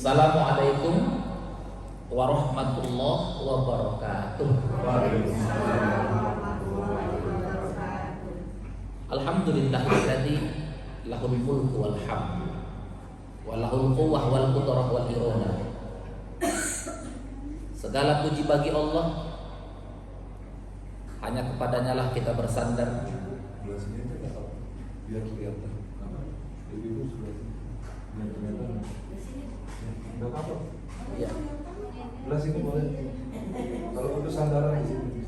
Assalamualaikum warahmatullahi wabarakatuh. Alhamdulillahilladzi lahul mulku wal hamd wa lahul quwwah wal qudrah wal iradah. Segala puji bagi Allah, hanya kepadanya lah kita bersandar. Biar kelihatan. Ibu sudah kelihatan. Enggak apa-apa. Iya. Belah sini boleh. Kalau untuk sandaran di sini.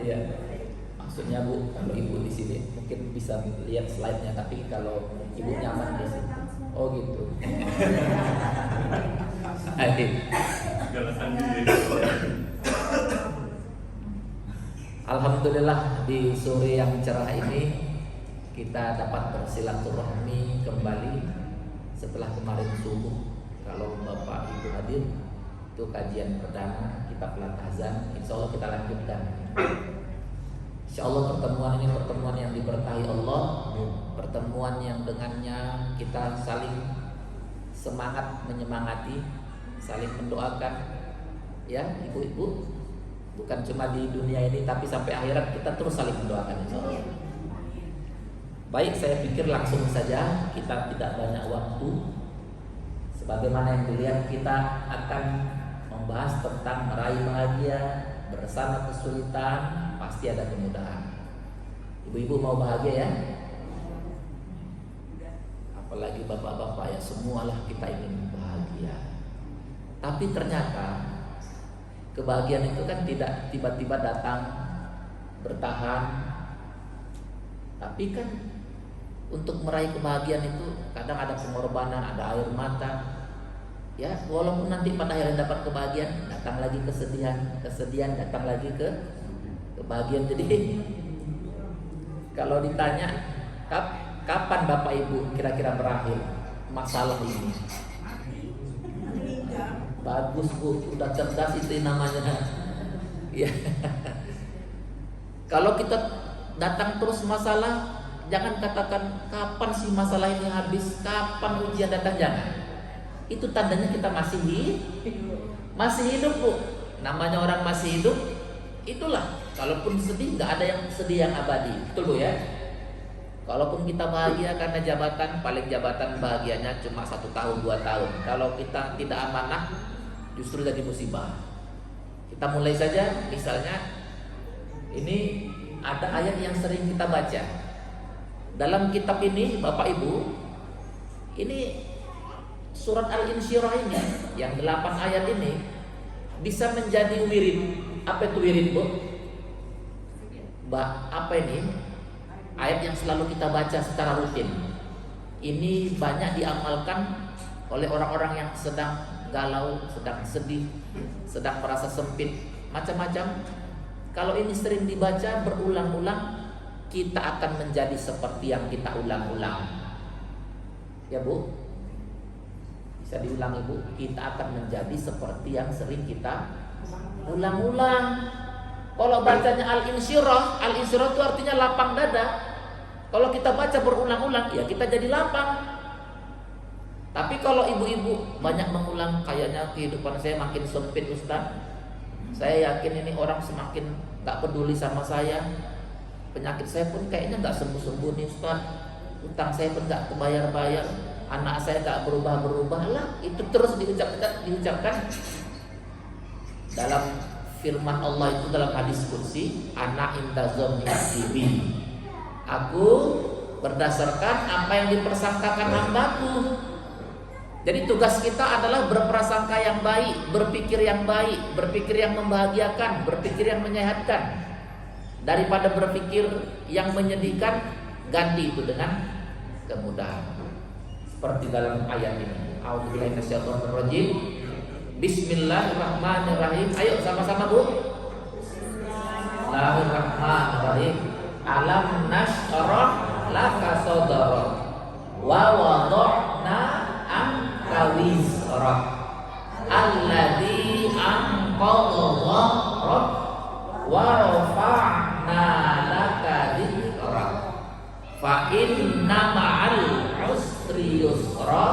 Iya. Maksudnya Bu, kalau Ibu di sini mungkin bisa lihat slide-nya, tapi kalau Ibu nyaman di sini. Oh gitu. Alhamdulillah di sore yang cerah ini kita dapat bersilaturahmi kembali setelah kemarin subuh. Kalau Bapak Ibu hadir, itu kajian perdana kitab Al-Ahzan. Insya Allah kita lanjutkan. Insya Allah pertemuan ini pertemuan yang diberkahi Allah, pertemuan yang dengannya kita saling semangat menyemangati, saling mendoakan, ya ibu-ibu, bukan cuma di dunia ini tapi sampai akhirat kita terus saling mendoakan insya Allah. Baik, saya pikir langsung saja, kita tidak banyak waktu. Sebagaimana yang dilihat, kita akan membahas tentang meraih bahagia bersama kesulitan. Pasti ada kemudahan. Ibu-ibu mau bahagia ya? Apalagi bapak-bapak ya, semualah kita ingin bahagia. Tapi ternyata kebahagiaan itu kan tidak tiba-tiba datang bertahan. Tapi kan untuk meraih kebahagiaan itu kadang ada pengorbanan, ada air mata. Ya, walaupun nanti pada akhirnya dapat kebahagiaan, datang lagi kesedihan, kesedihan datang lagi ke kebahagiaan. Jadi kalau ditanya kapan Bapak Ibu kira-kira berakhir masalah ini? Bagus Bu, udah cerdas itu namanya. Ya. Kalau kita datang terus masalah, jangan katakan kapan sih masalah ini habis, kapan ujian datang, jangan. Itu tandanya kita masih hidup Bu. Namanya orang masih hidup, itulah. Kalaupun sedih, nggak ada yang sedih yang abadi, betul Bu ya. Kalaupun kita bahagia karena jabatan, paling jabatan bahagianya cuma 1 tahun 2 tahun. Kalau kita tidak amanah, justru jadi musibah. Kita mulai saja, misalnya ini ada ayat yang sering kita baca dalam kitab ini, Bapak Ibu. Ini surat Al-Insyirah ini yang 8 ayat ini bisa menjadi wirid. Apa itu wirid Bu? Apa ini? Ayat yang selalu kita baca secara rutin. Ini banyak diamalkan oleh orang-orang yang sedang galau, sedang sedih, sedang merasa sempit, macam-macam. Kalau ini sering dibaca berulang-ulang, kita akan menjadi seperti yang kita ulang-ulang. Ya Bu? Bisa diulang Ibu? Kita akan menjadi seperti yang sering kita ulang-ulang. Kalau bacanya Al-Insyirah, Al-Insyirah itu artinya lapang dada. Kalau kita baca berulang-ulang, ya kita jadi lapang. Tapi kalau ibu-ibu banyak mengulang, kayaknya kehidupan saya makin sempit Ustaz. Saya yakin ini orang semakin gak peduli sama saya. Penyakit saya pun kayaknya gak sembuh-sembuh nih Ustaz. Utang saya pun gak kebayar-bayar. Anak saya gak berubah-berubah lah. Itu terus diucapkan. Dalam firman Allah itu dalam hadis qudsi, ana inda dzanni abdi. Aku berdasarkan apa yang dipersangkakan hambaku. Jadi tugas kita adalah berprasangka yang baik, berpikir yang baik, berpikir yang membahagiakan, berpikir yang menyehatkan. Daripada berpikir yang menyedihkan, ganti itu dengan kemudahan. Seperti dalam ayat ini. A'udzubillahi minasyaitonir rajim. Bismillahirrahmanirrahim. Ayo sama-sama Bu. Bismillahirrahmanirrahim. Alam nashrah laka sadrak wa wada'na anka wizrak alladzi anqadha dhahrak wa rafa'na laka dzikrak fa inna ma'al usri yusra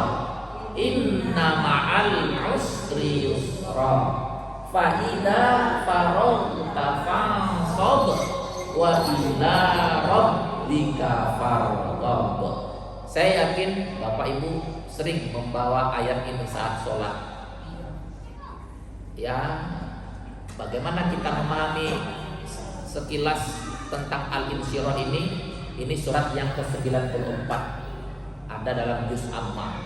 fa idza faragta fansab wa ila rabbika farghab. Saya yakin Bapak Ibu sering membawa ayat ini saat sholat. Ya, bagaimana kita memahami sekilas tentang Al-Insyirah ini? Ini surat yang ke-94, ada dalam juz Amma.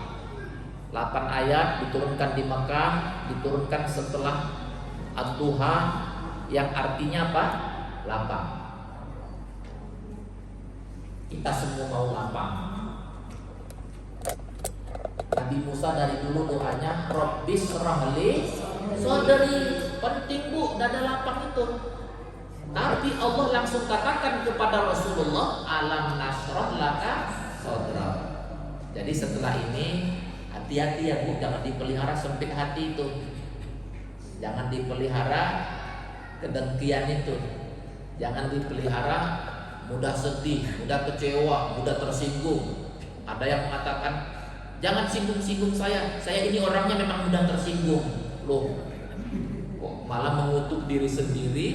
8 ayat diturunkan di Makkah, diturunkan setelah Ad-Duha, yang artinya apa? Lapang. Kita semua mau lapang. Nabi Musa dari dulu doanya Rabbis shrahli sadri. Penting Bu, dada lapang itu. Tapi Allah langsung katakan kepada Rasulullah, alam nashrah laka sadrak. Jadi setelah ini hati-hati ya Bu, jangan dipelihara sempit hati itu. Jangan dipelihara kedengkian itu. Jangan dipelihara mudah sedih, mudah kecewa, mudah tersinggung. Ada yang mengatakan, jangan singgung-singgung saya ini orangnya memang mudah tersinggung. Loh, kok malah mengutuk diri sendiri,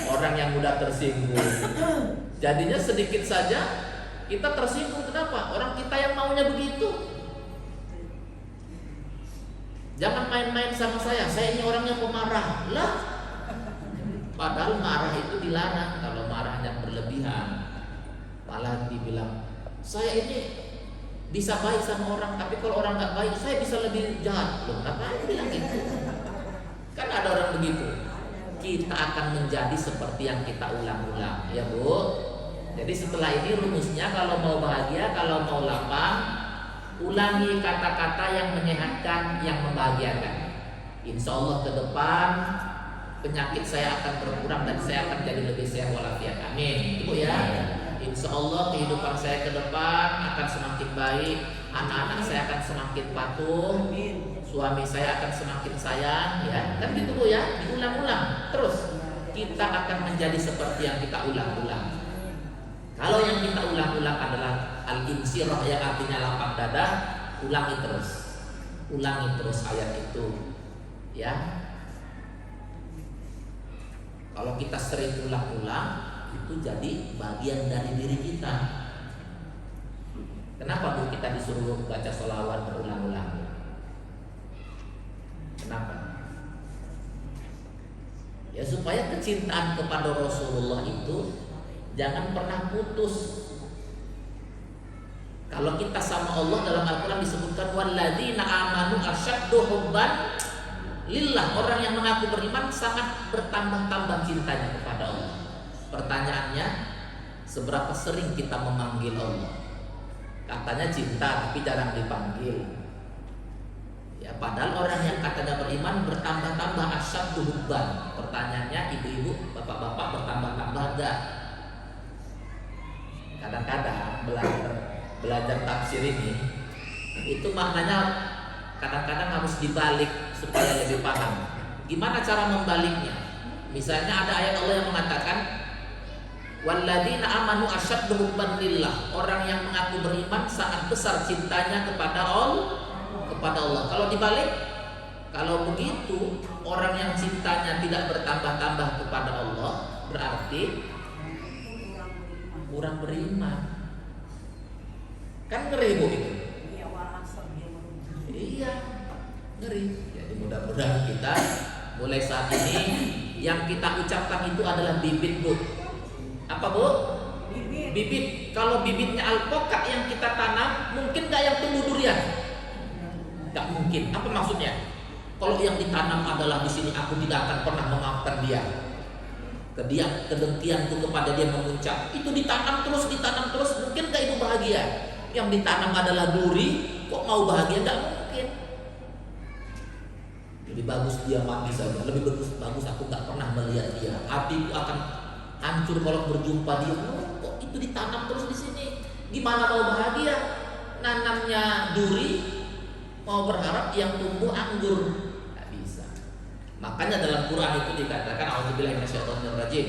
orang yang mudah tersinggung. Jadinya sedikit saja kita tersinggung. Kenapa? Orang kita yang maunya begitu. Jangan main-main sama saya ini orangnya pemarah. Lah, padahal marah itu dilarang. Kalau marahnya berlebihan, malah dibilang, saya ini bisa baik sama orang, tapi kalau orang nggak baik saya bisa lebih jahat. Loh, ngapain bilang gitu? Kan ada orang begitu. Kita akan menjadi seperti yang kita ulang-ulang, ya Bu. Jadi setelah ini rumusnya, kalau mau bahagia, kalau mau lapang, ulangi kata-kata yang menyehatkan, yang membahagiakan. Insya Allah ke depan penyakit saya akan berkurang dan saya akan jadi lebih sehat walafiat. Amin, Ibu ya. Insya Allah kehidupan saya ke depan akan semakin baik, anak-anak saya akan semakin patuh, suami saya akan semakin sayang, ya. Kan gitu Bu ya, diulang-ulang terus. Kita akan menjadi seperti yang kita ulang-ulang. Kalau yang kita ulang-ulang adalah Al-Insyirah yang artinya lapang dada, ulangi terus ayat itu, ya. Kalau kita sering ulang-ulang, itu jadi bagian dari diri kita. Kenapa Bu kita disuruh baca sholawat berulang-ulang? Kenapa? Ya supaya kecintaan kepada Rasulullah itu jangan pernah putus. Kalau kita sama Allah, dalam Al-Quran disebutkan walladzina amanu asyaddu hubban lillah. Orang yang mengaku beriman sangat bertambah-tambah cintanya kepada Allah. Pertanyaannya, seberapa sering kita memanggil Allah? Katanya cinta tapi jarang dipanggil. Ya, padahal orang yang katanya beriman bertambah-tambah asyaddu hubban. Pertanyaannya, ibu-ibu, bapak-bapak, bertambah-tambah enggak? Kadang-kadang belajar tafsir ini itu maknanya kadang-kadang harus dibalik supaya lebih paham. Gimana cara membaliknya? Misalnya ada ayat Allah yang mengatakan walladzina amanu asyaddu hubban lillah. Orang yang mengaku beriman sangat besar cintanya kepada Allah. Kalau dibalik, kalau begitu orang yang cintanya tidak bertambah-tambah kepada Allah berarti kurang beriman. Kan ngeri Bu itu. Iya, ngeri. Jadi mudah-mudahan kita mulai saat ini yang kita ucapkan itu adalah bibit Bu. Apa Bu? Bibit. Kalau bibitnya alpukat yang kita tanam, mungkin nggak yang tumbuh durian? Nggak mungkin. Apa maksudnya? Kalau yang ditanam adalah di sini aku tidak akan pernah memaafkan dia. Kedengkianku kepada dia memuncak. Itu ditanam terus, mungkin nggak ibu bahagia? Yang ditanam adalah duri, kok mau bahagia? Nggak mungkin. Lebih bagus dia mati saja. Lebih bagus aku nggak pernah melihat dia. Hatiku akan hancur kalau berjumpa dia. Kok itu ditanam terus di sini? Gimana mau bahagia? Nanamnya duri, mau berharap yang tumbuh anggur? Nggak bisa. Makanya dalam Quran itu dikatakan a'udzubillahi minasyaitonir rajim.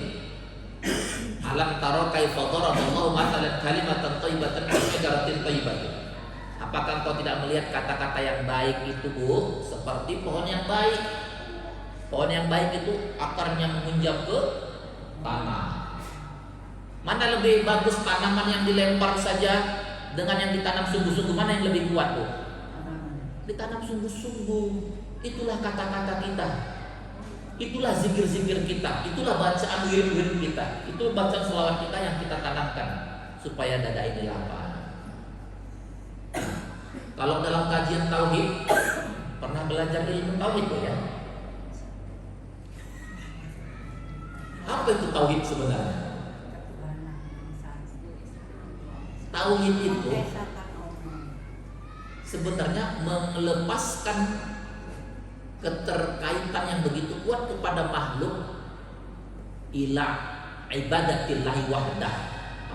Alam taro kaifa daraballahu mathalan kalimatan thayyibatan ka syajaratin thayyibatin. Apakah engkau tidak melihat kata-kata yang baik itu Bu seperti pohon yang baik? Pohon yang baik itu akarnya menghunjam ke tanah. Mana lebih bagus tanaman yang dilempar saja dengan yang ditanam sungguh-sungguh, mana yang lebih kuat tuh? Ditanam sungguh-sungguh. Itulah kata-kata kita, itulah zikir-zikir kita, itulah bacaan wirid-wirid kita, itu bacaan selawat kita yang kita tanamkan supaya dada ini lapang. Kalau dalam kajian tauhid, pernah belajar ilmu tauhid tuh ya? Apa itu tauhid sebenarnya? Tauhid itu sebenarnya melepaskan keterkaitan yang begitu kuat kepada makhluk ila ibadatillahi wahdah.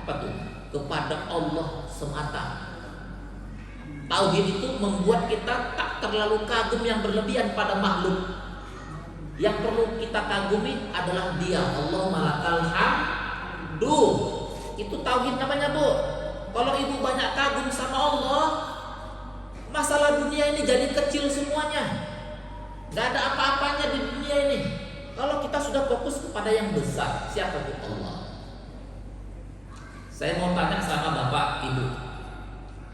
Apa tuh? Kepada Allah semata. Tauhid itu membuat kita tak terlalu kagum yang berlebihan pada makhluk. Yang perlu kita kagumi adalah Dia, Allah malakal hamdu. Itu tauhid namanya, Bu. Kalau ibu banyak kagum sama Allah, masalah dunia ini jadi kecil semuanya. Gak ada apa-apanya di dunia ini. Kalau kita sudah fokus kepada yang besar, siapa itu? Allah. Saya mau tanya sama Bapak Ibu,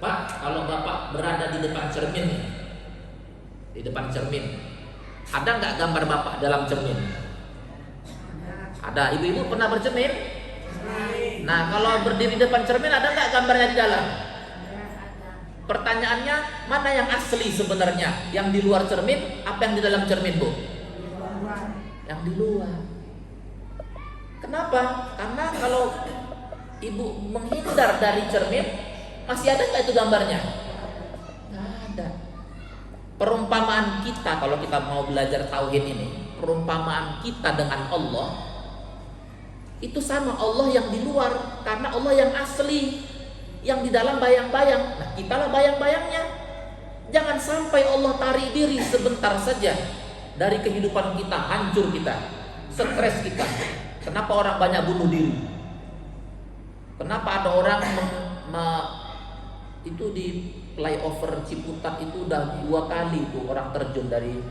Pak, kalau Bapak berada di depan cermin, di depan cermin, ada nggak gambar Bapak dalam cermin? Ada. Ibu-ibu pernah bercermin? Nah, kalau berdiri di depan cermin, ada nggak gambarnya di dalam? Pertanyaannya, mana yang asli sebenarnya? Yang di luar cermin, apa yang di dalam cermin, Bu? Yang di luar. Kenapa? Karena kalau ibu menghindar dari cermin, masih ada nggak itu gambarnya? Nggak ada. Perumpamaan kita, kalau kita mau belajar tauhid ini, perumpamaan kita dengan Allah itu sama Allah yang di luar, karena Allah yang asli. Yang di dalam bayang-bayang, nah kitalah bayang-bayangnya. Jangan sampai Allah tarik diri sebentar saja dari kehidupan kita, hancur kita, stres kita. Kenapa orang banyak bunuh diri? Kenapa ada orang itu di flyover Ciputat itu udah 2 kali tuh orang terjun dari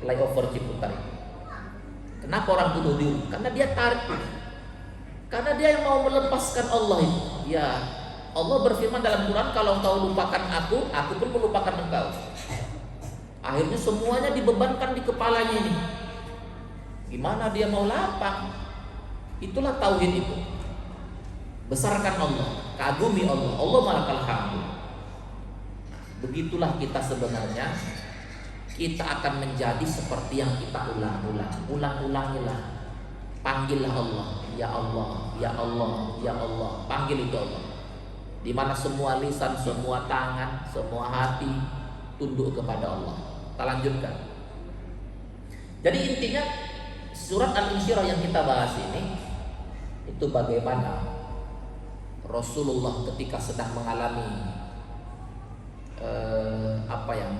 flyover Ciputat itu. Kenapa orang bunuh diri? Karena dia tarik, karena dia yang mau melepaskan Allah itu. Ya, Allah berfirman dalam Quran, kalau engkau lupakan aku pun melupakan engkau. Akhirnya semuanya dibebankan di kepalanya ini. Gimana dia mau lapang? Itulah tauhid itu. Besarkan Allah, kagumi Allah, Allah malakal hamdu. Begitulah kita sebenarnya. Kita akan menjadi seperti yang kita ulang-ulangilah. Panggillah Allah, ya Allah, ya Allah, ya Allah. Panggil itu Allah. Di mana semua lisan, semua tangan, semua hati tunduk kepada Allah. Kita lanjutkan. Jadi intinya surat Al-Insyirah yang kita bahas ini itu bagaimana Rasulullah ketika sedang mengalami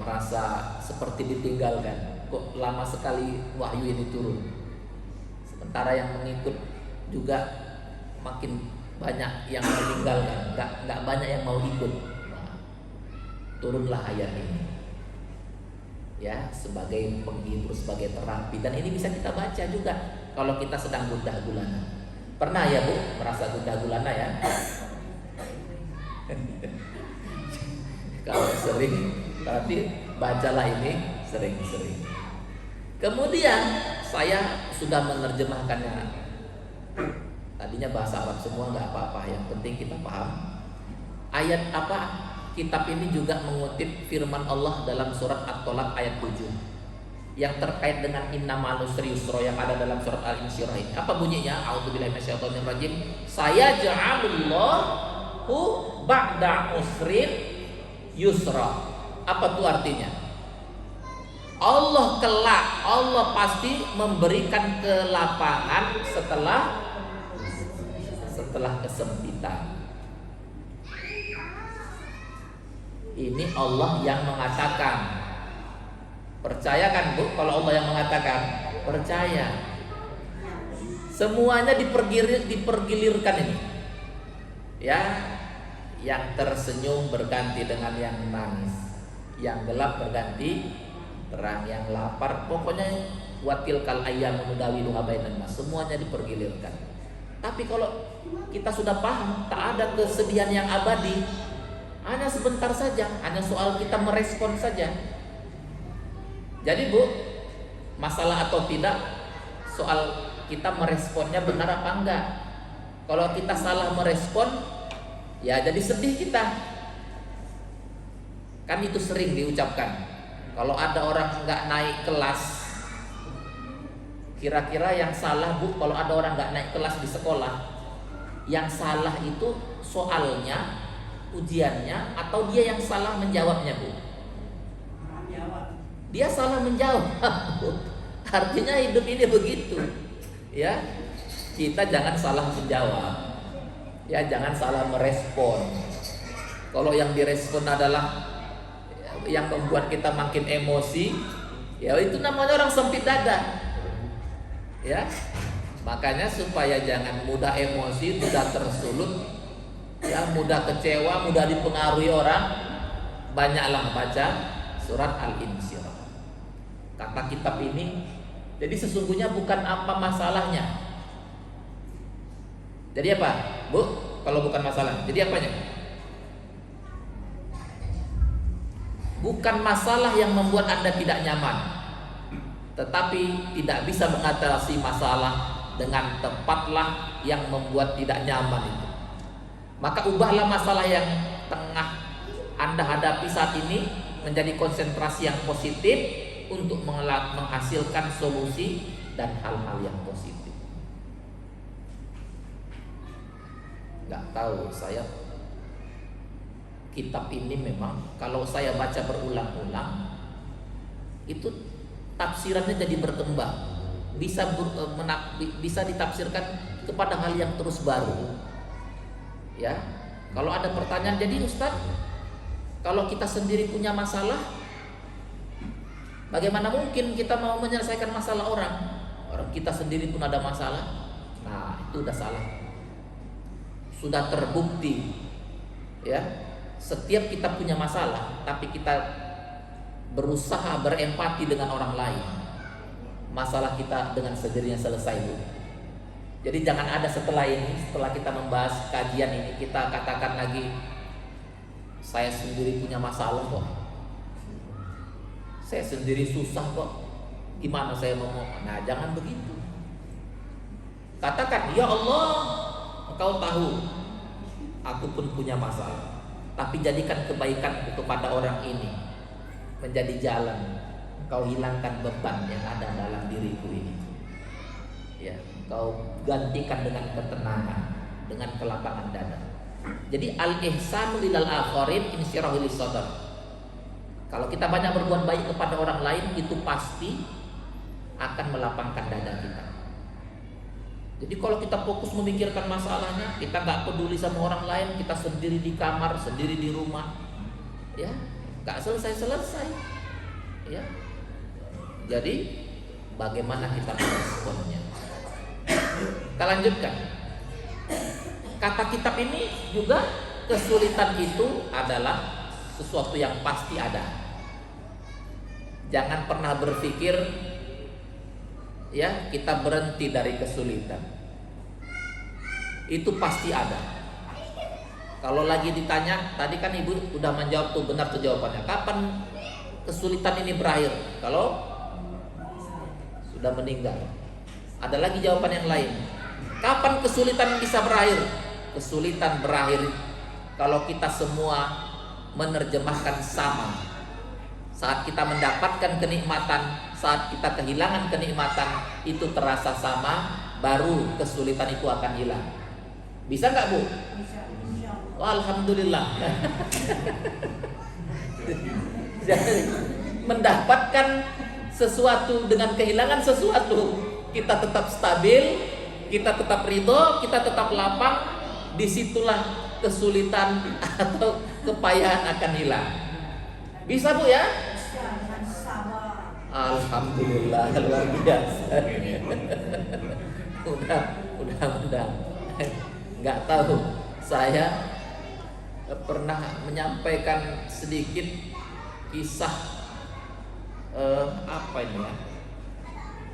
merasa seperti ditinggalkan. Kok lama sekali wahyu ini turun. Sementara yang mengikut juga makin banyak yang meninggalkan, nggak banyak yang mau ikut. Nah, turunlah ayat ini, ya, sebagai penghibur, sebagai terapi, dan ini bisa kita baca juga kalau kita sedang gundah gulana. Pernah ya, Bu, merasa gundah gulana ya? Kalau sering, berarti bacalah ini sering-sering. Kemudian saya sudah menerjemahkannya. Tadinya bahasa Arab semua, nggak apa-apa, yang penting kita paham. Ayat apa? Kitab ini juga mengutip firman Allah dalam surat At-Tolaq ayat 7 yang terkait dengan inna ma'al usri yusra yang ada dalam surat Al-Insyirah ini. Apa bunyinya? A'udzubillahi minasyaitonir rajim. Saya ja'alullahu ba'da usrin yusra. Apa tuh artinya? Allah kelak, Allah pasti memberikan kelapangan setelah kesempitan. Ini Allah yang mengatakan. Percaya kan, Bu, kalau Allah yang mengatakan? Percaya. Semuanya dipergilirkan ini. Ya, yang tersenyum berganti dengan yang nangis, yang gelap berganti terang, yang lapar, pokoknya Watilkal ayyamu nudawiluha bainan nas, semuanya dipergilirkan. Tapi kalau kita sudah paham tak ada kesedihan yang abadi, hanya sebentar saja, hanya soal kita merespon saja. Jadi Bu, masalah atau tidak soal kita meresponnya benar apa enggak. Kalau kita salah merespon, ya jadi sedih kita. Kan itu sering diucapkan. Kalau ada orang nggak naik kelas, kira-kira yang salah Bu, kalau ada orang nggak naik kelas di sekolah, yang salah itu soalnya, ujiannya, atau dia yang salah menjawabnya Bu? Dia salah menjawab. Artinya hidup ini begitu, ya. Kita jangan salah menjawab, ya jangan salah merespon. Kalau yang direspon adalah yang membuat kita makin emosi, ya itu namanya orang sempit dada. Ya, makanya supaya jangan mudah emosi, mudah tersulut, ya mudah kecewa, mudah dipengaruhi orang, banyaklah baca surat Al-Insyirah. Kata kitab ini, jadi sesungguhnya bukan apa masalahnya. Jadi apa, Bu? Kalau bukan masalah, jadi apanya? Bukan masalah yang membuat Anda tidak nyaman, tetapi tidak bisa mengatasi masalah dengan tepatlah yang membuat tidak nyaman itu. Maka ubahlah masalah yang tengah Anda hadapi saat ini menjadi konsentrasi yang positif untuk menghasilkan solusi dan hal-hal yang positif. Gak tahu saya, kitab ini memang kalau saya baca berulang-ulang itu tafsirannya jadi berkembang, bisa ditafsirkan kepada hal yang terus baru. Ya, kalau ada pertanyaan, jadi Ustaz, kalau kita sendiri punya masalah, bagaimana mungkin kita mau menyelesaikan masalah orang? Orang kita sendiri pun ada masalah. Nah, itu udah salah. Sudah terbukti, ya. Setiap kita punya masalah, tapi kita berusaha berempati dengan orang lain, masalah kita dengan sendirinya selesai Bu. Jadi jangan ada setelah ini, setelah kita membahas kajian ini, kita katakan lagi, saya sendiri punya masalah kok, saya sendiri susah kok, gimana saya mau? Nah, jangan begitu. Katakan, ya Allah, Engkau tahu aku pun punya masalah, tapi jadikan kebaikan kepada orang ini menjadi jalan. Kau hilangkan beban yang ada dalam diriku ini, ya, kau gantikan dengan ketenangan, dengan kelapangan dada. Jadi al-ihsanu ilal akharin insyirahul sadr. Kalau kita banyak berbuat baik kepada orang lain, itu pasti akan melapangkan dada kita. Jadi kalau kita fokus memikirkan masalahnya, kita nggak peduli sama orang lain, kita sendiri di kamar, sendiri di rumah, ya nggak selesai-selesai, ya. Jadi bagaimana kita meresponnya? Kita lanjutkan. Kata kitab ini juga, kesulitan itu adalah sesuatu yang pasti ada. Jangan pernah berpikir, ya, kita berhenti dari kesulitan. Itu pasti ada. Kalau lagi ditanya, tadi kan Ibu udah menjawab tuh, benar tuh jawabannya. Kapan kesulitan ini berakhir? Kalau sudah meninggal. Ada lagi jawaban yang lain. Kapan kesulitan bisa berakhir? Kesulitan berakhir kalau kita semua menerjemahkan sama. Saat kita mendapatkan kenikmatan, saat kita kehilangan kenikmatan, itu terasa sama, baru kesulitan itu akan hilang. Bisa nggak Bu? Bisa. Oh, alhamdulillah. Jadi, mendapatkan sesuatu dengan kehilangan sesuatu, kita tetap stabil, kita tetap ridho, kita tetap lapang. Disitulah kesulitan atau kepayahan akan hilang. Bisa Bu ya? Jangan sabar. Alhamdulillah, luar biasa. Udah. Nggak tahu, saya pernah menyampaikan sedikit kisah apa ini ya?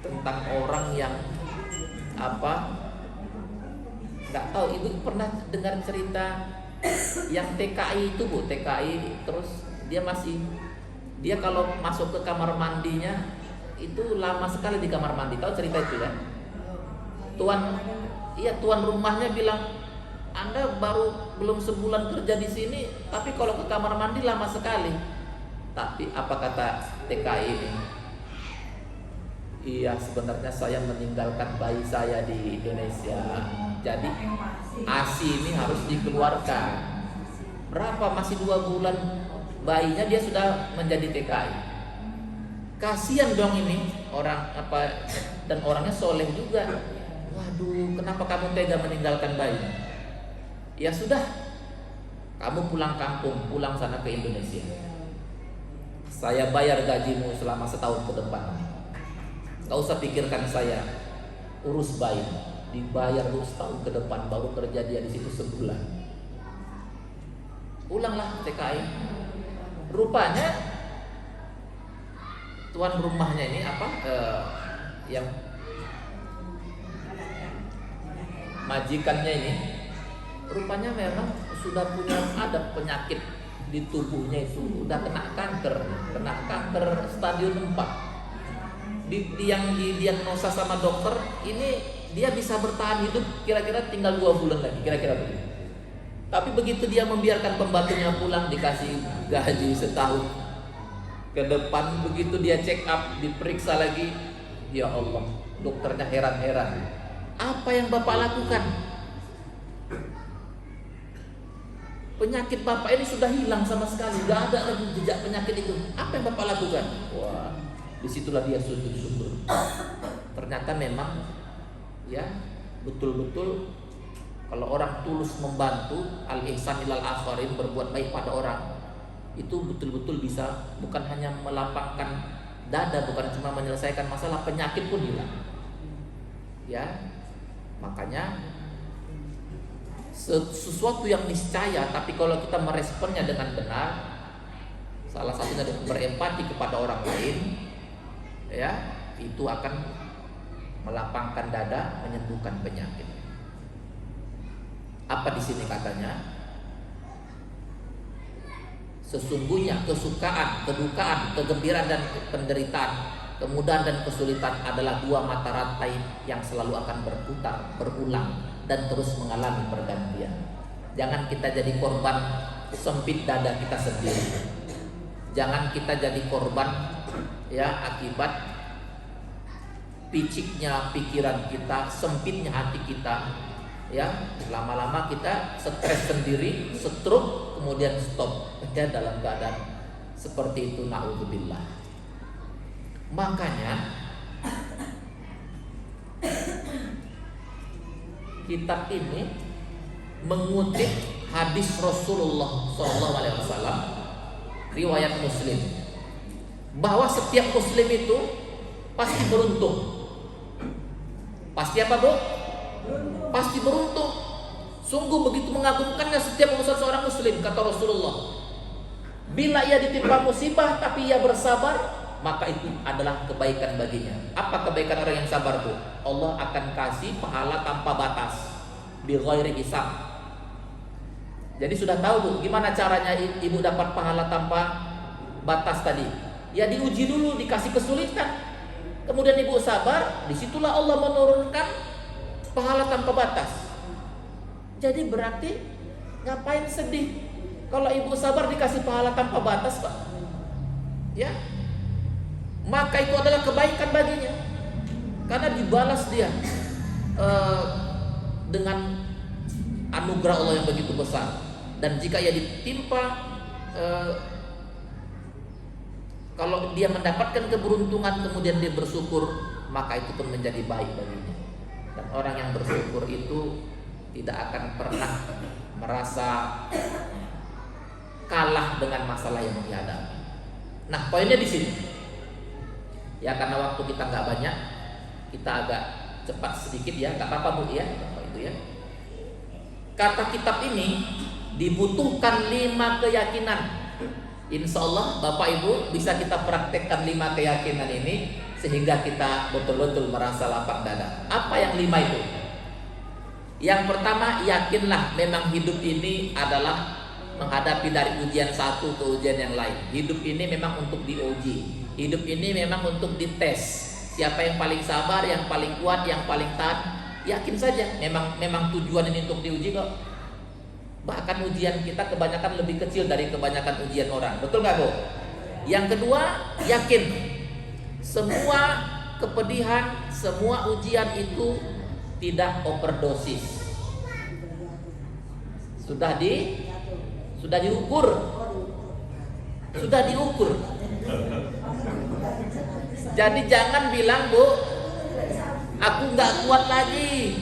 tentang orang yang nggak tahu, ibu pernah dengar cerita yang TKI itu Bu, TKI terus dia kalau masuk ke kamar mandinya itu lama sekali di kamar mandi, tahu cerita itu ya? Tuan rumahnya bilang, Anda belum sebulan kerja di sini, tapi kalau ke kamar mandi lama sekali. Tapi apa kata TKI ini? Iya, sebenarnya saya meninggalkan bayi saya di Indonesia. Jadi ASI ini harus dikeluarkan. Berapa? Masih 2 bulan bayinya dia sudah menjadi TKI. Kasihan dong ini orang dan orangnya soleh juga. Waduh, kenapa kamu tega meninggalkan bayi? Ya sudah, kamu pulang kampung, pulang sana ke Indonesia. Saya bayar gajimu selama setahun ke depan. Gak usah pikirkan saya urus bayi, dibayar dulu setahun ke depan, baru kerja dia di situ sebulan. Pulanglah TKI. Rupanya tuan rumahnya ini yang majikannya ini rupanya memang sudah punya ada penyakit di tubuhnya, itu udah kena kanker stadium 4. Yang didiagnosa sama dokter ini dia bisa bertahan hidup kira-kira tinggal 2 bulan lagi, kira-kira begitu. Tapi begitu dia membiarkan pembantunya pulang, dikasih gaji setahun ke depan, begitu dia check up, diperiksa lagi, ya Allah, dokternya heran-heran. Apa yang Bapak lakukan? Penyakit Bapak ini sudah hilang sama sekali, gak ada lagi jejak penyakit itu. Apa yang Bapak lakukan? Wah, disitulah dia sujud. Ternyata memang ya betul-betul kalau orang tulus membantu, al-ihsan ilal akharin, berbuat baik pada orang, itu betul-betul bisa bukan hanya melapangkan dada, bukan cuma menyelesaikan masalah, penyakit pun hilang. Ya, makanya sesuatu yang niscaya, tapi kalau kita meresponnya dengan benar, salah satunya dengan berempati kepada orang lain, ya, itu akan melapangkan dada, menyembuhkan penyakit. Apa di sini katanya? Sesungguhnya kesukaan, kedukaan, kegembiraan dan penderitaan, kemudahan dan kesulitan adalah 2 mata rantai yang selalu akan berputar, berulang dan terus mengalami pergantian. Jangan kita jadi korban sempit dada kita sendiri. Jangan kita jadi korban ya akibat piciknya pikiran kita, sempitnya hati kita. Ya, lama-lama kita stres sendiri, stroke, kemudian stop ya dalam keadaan seperti itu, naudzubillah. Makanya kitab ini mengutip hadis Rasulullah SAW, riwayat Muslim, bahwa setiap Muslim itu pasti beruntung. Pasti apa, Bu? Pasti beruntung. Sungguh begitu mengagumkannya setiap urusan seorang Muslim, kata Rasulullah. Bila ia ditimpa musibah tapi ia bersabar, maka itu adalah kebaikan baginya. Apa kebaikan orang yang sabar, Bu? Allah akan kasih pahala tanpa batas, bi ghairi hisab. Jadi sudah tahu, Bu, gimana caranya ibu dapat pahala tanpa batas tadi? Ya diuji dulu, dikasih kesulitan, kemudian ibu sabar, disitulah Allah menurunkan pahala tanpa batas. Jadi berarti ngapain sedih kalau ibu sabar dikasih pahala tanpa batas, Pak? Ya, maka itu adalah kebaikan baginya, karena dibalas dia dengan anugerah Allah yang begitu besar. Dan jika ia ditimpa kalau dia mendapatkan keberuntungan kemudian dia bersyukur, maka itu pun menjadi baik baginya. Dan orang yang bersyukur itu tidak akan pernah merasa kalah dengan masalah yang dihadapi. Nah, poinnya di sini. Ya, karena waktu kita nggak banyak, kita agak cepat sedikit ya, nggak apa-apa, Bu ya, apa itu ya. Kata kitab ini dibutuhkan 5 keyakinan. Insya Allah Bapak Ibu bisa kita praktekkan 5 keyakinan ini sehingga kita betul-betul merasa lapang dada. Apa yang 5 itu? Yang pertama, yakinlah memang hidup ini adalah menghadapi dari ujian satu ke ujian yang lain. Hidup ini memang untuk diuji. Hidup ini memang untuk dites. Siapa yang paling sabar, yang paling kuat, yang paling taat, yakin saja memang tujuan ini untuk diuji kok. Bahkan ujian kita kebanyakan lebih kecil dari kebanyakan ujian orang. Betul nggak, Bu? Yang kedua, yakin semua kepedihan, semua ujian itu tidak overdosis. Sudah diukur. Jadi jangan bilang, Bu, aku nggak kuat lagi,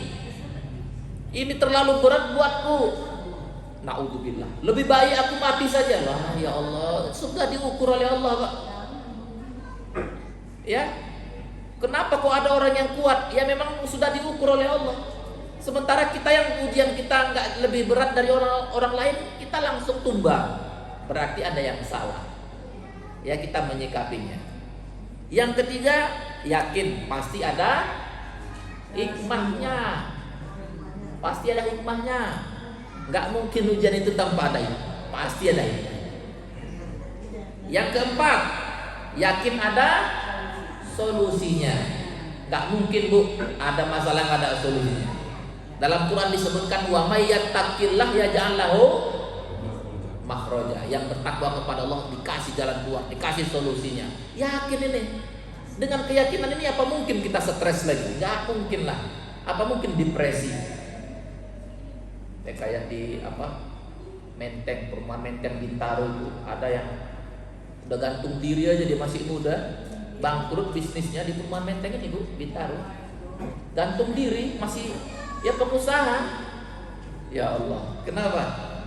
ini terlalu berat buatku. Naudzubillah. Lebih baik aku mati saja lah. Ya Allah, sudah diukur oleh Allah, Pak. Ya, kenapa kok ada orang yang kuat? Ya memang sudah diukur oleh Allah. Sementara kita yang ujian kita nggak lebih berat dari orang lain, kita langsung tumbang. Berarti ada yang salah. Ya, kita menyikapinya. Yang ketiga, yakin pasti ada hikmahnya. Pasti ada hikmahnya. Nggak mungkin ujian itu tanpa ada hikmah. Pasti ada hikmah. Yang keempat, yakin ada solusinya. Nggak mungkin, Bu, ada masalah nggak ada solusinya. Dalam Quran disebutkan, wa may yattaqillah yaj'al lahu makhraja. Yang bertakwa kepada Allah dikasih jalan keluar, dikasih solusinya. Yakin ini. Dengan keyakinan ini apa mungkin kita stres lagi? Nggak mungkin lah. Apa mungkin depresi? Kayak di Menteng, perumahan Menteng Bintaro itu ada yang udah gantung diri aja, dia masih muda, bangkrut bisnisnya di perumahan Menteng ini, Bu, Bintaro. Gantung diri, masih ya pengusaha. Ya Allah, kenapa?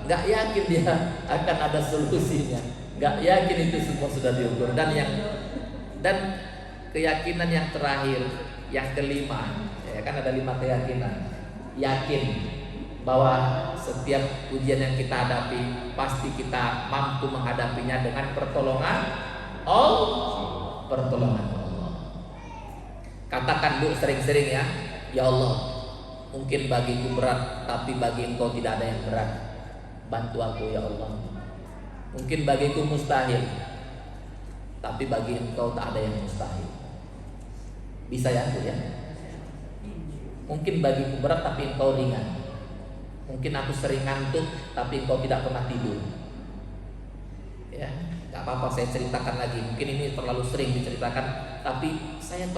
Nggak yakin dia akan ada solusinya. Nggak yakin itu semua sudah diukur. Dan keyakinan yang terakhir, yang kelima, ya kan ada 5 keyakinan. Yakin bahwa setiap ujian yang kita hadapi pasti kita mampu menghadapinya dengan pertolongan Allah. Katakan, Bu, sering-sering ya, ya Allah, mungkin bagiku berat, tapi bagi Engkau tidak ada yang berat. Bantu aku ya Allah. Mungkin bagiku mustahil, tapi bagi Engkau tak ada yang mustahil. Bisa ya, Bu, ya? Mungkin bagiku berat, tapi Engkau ringan. Mungkin aku sering ngantuk, tapi Engkau tidak pernah tidur. Ya, gak apa-apa saya ceritakan lagi. Mungkin ini terlalu sering diceritakan, tapi saya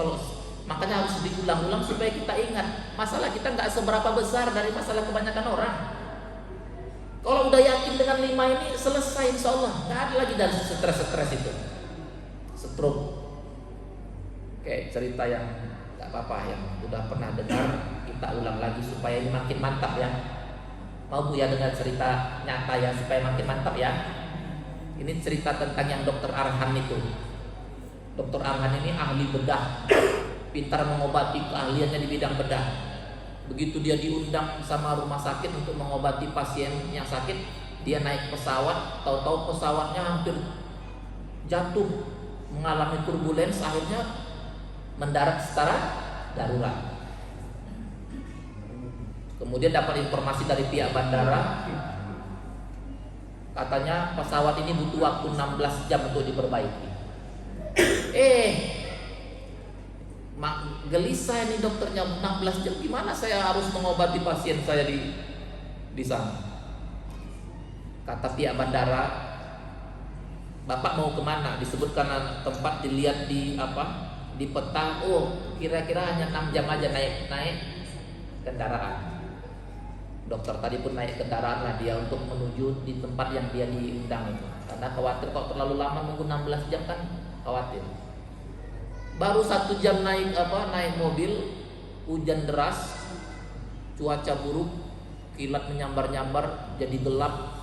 makanya harus diulang-ulang supaya kita ingat. Masalah kita nggak seberapa besar dari masalah kebanyakan orang. Kalau udah yakin dengan 5 ini, selesai insya Allah. Nggak ada lagi dari stres itu. Stroke. Oke, cerita yang nggak apa-apa, yang udah pernah dengar, kita ulang lagi supaya ini makin mantap ya. Mau Bu ya dengar cerita nyata ya, supaya makin mantap ya. Ini cerita tentang yang Dokter Arhan itu. Dokter Arhan ini ahli bedah, pintar mengobati, keahliannya di bidang bedah. Begitu dia diundang sama rumah sakit untuk mengobati pasien yang sakit, dia naik pesawat, tahu-tahu pesawatnya hampir jatuh, mengalami turbulens, akhirnya mendarat secara darurat. Kemudian dapat informasi dari pihak bandara, katanya pesawat ini butuh waktu 16 jam untuk diperbaiki. Gelisah ini dokternya, 16 jam gimana saya harus mengobati pasien saya di sana. Kata pihak bandara, Bapak mau kemana? Disebutkan tempat, dilihat di peta. Oh, kira-kira hanya 6 jam aja naik kendaraan. Dokter tadi pun naik kendaraan lah dia untuk menuju di tempat yang dia diundang itu. Karena khawatir kalau terlalu lama nunggu 16 jam kan khawatir. Baru 1 jam naik mobil, hujan deras, cuaca buruk, kilat menyambar-nyambar, jadi gelap.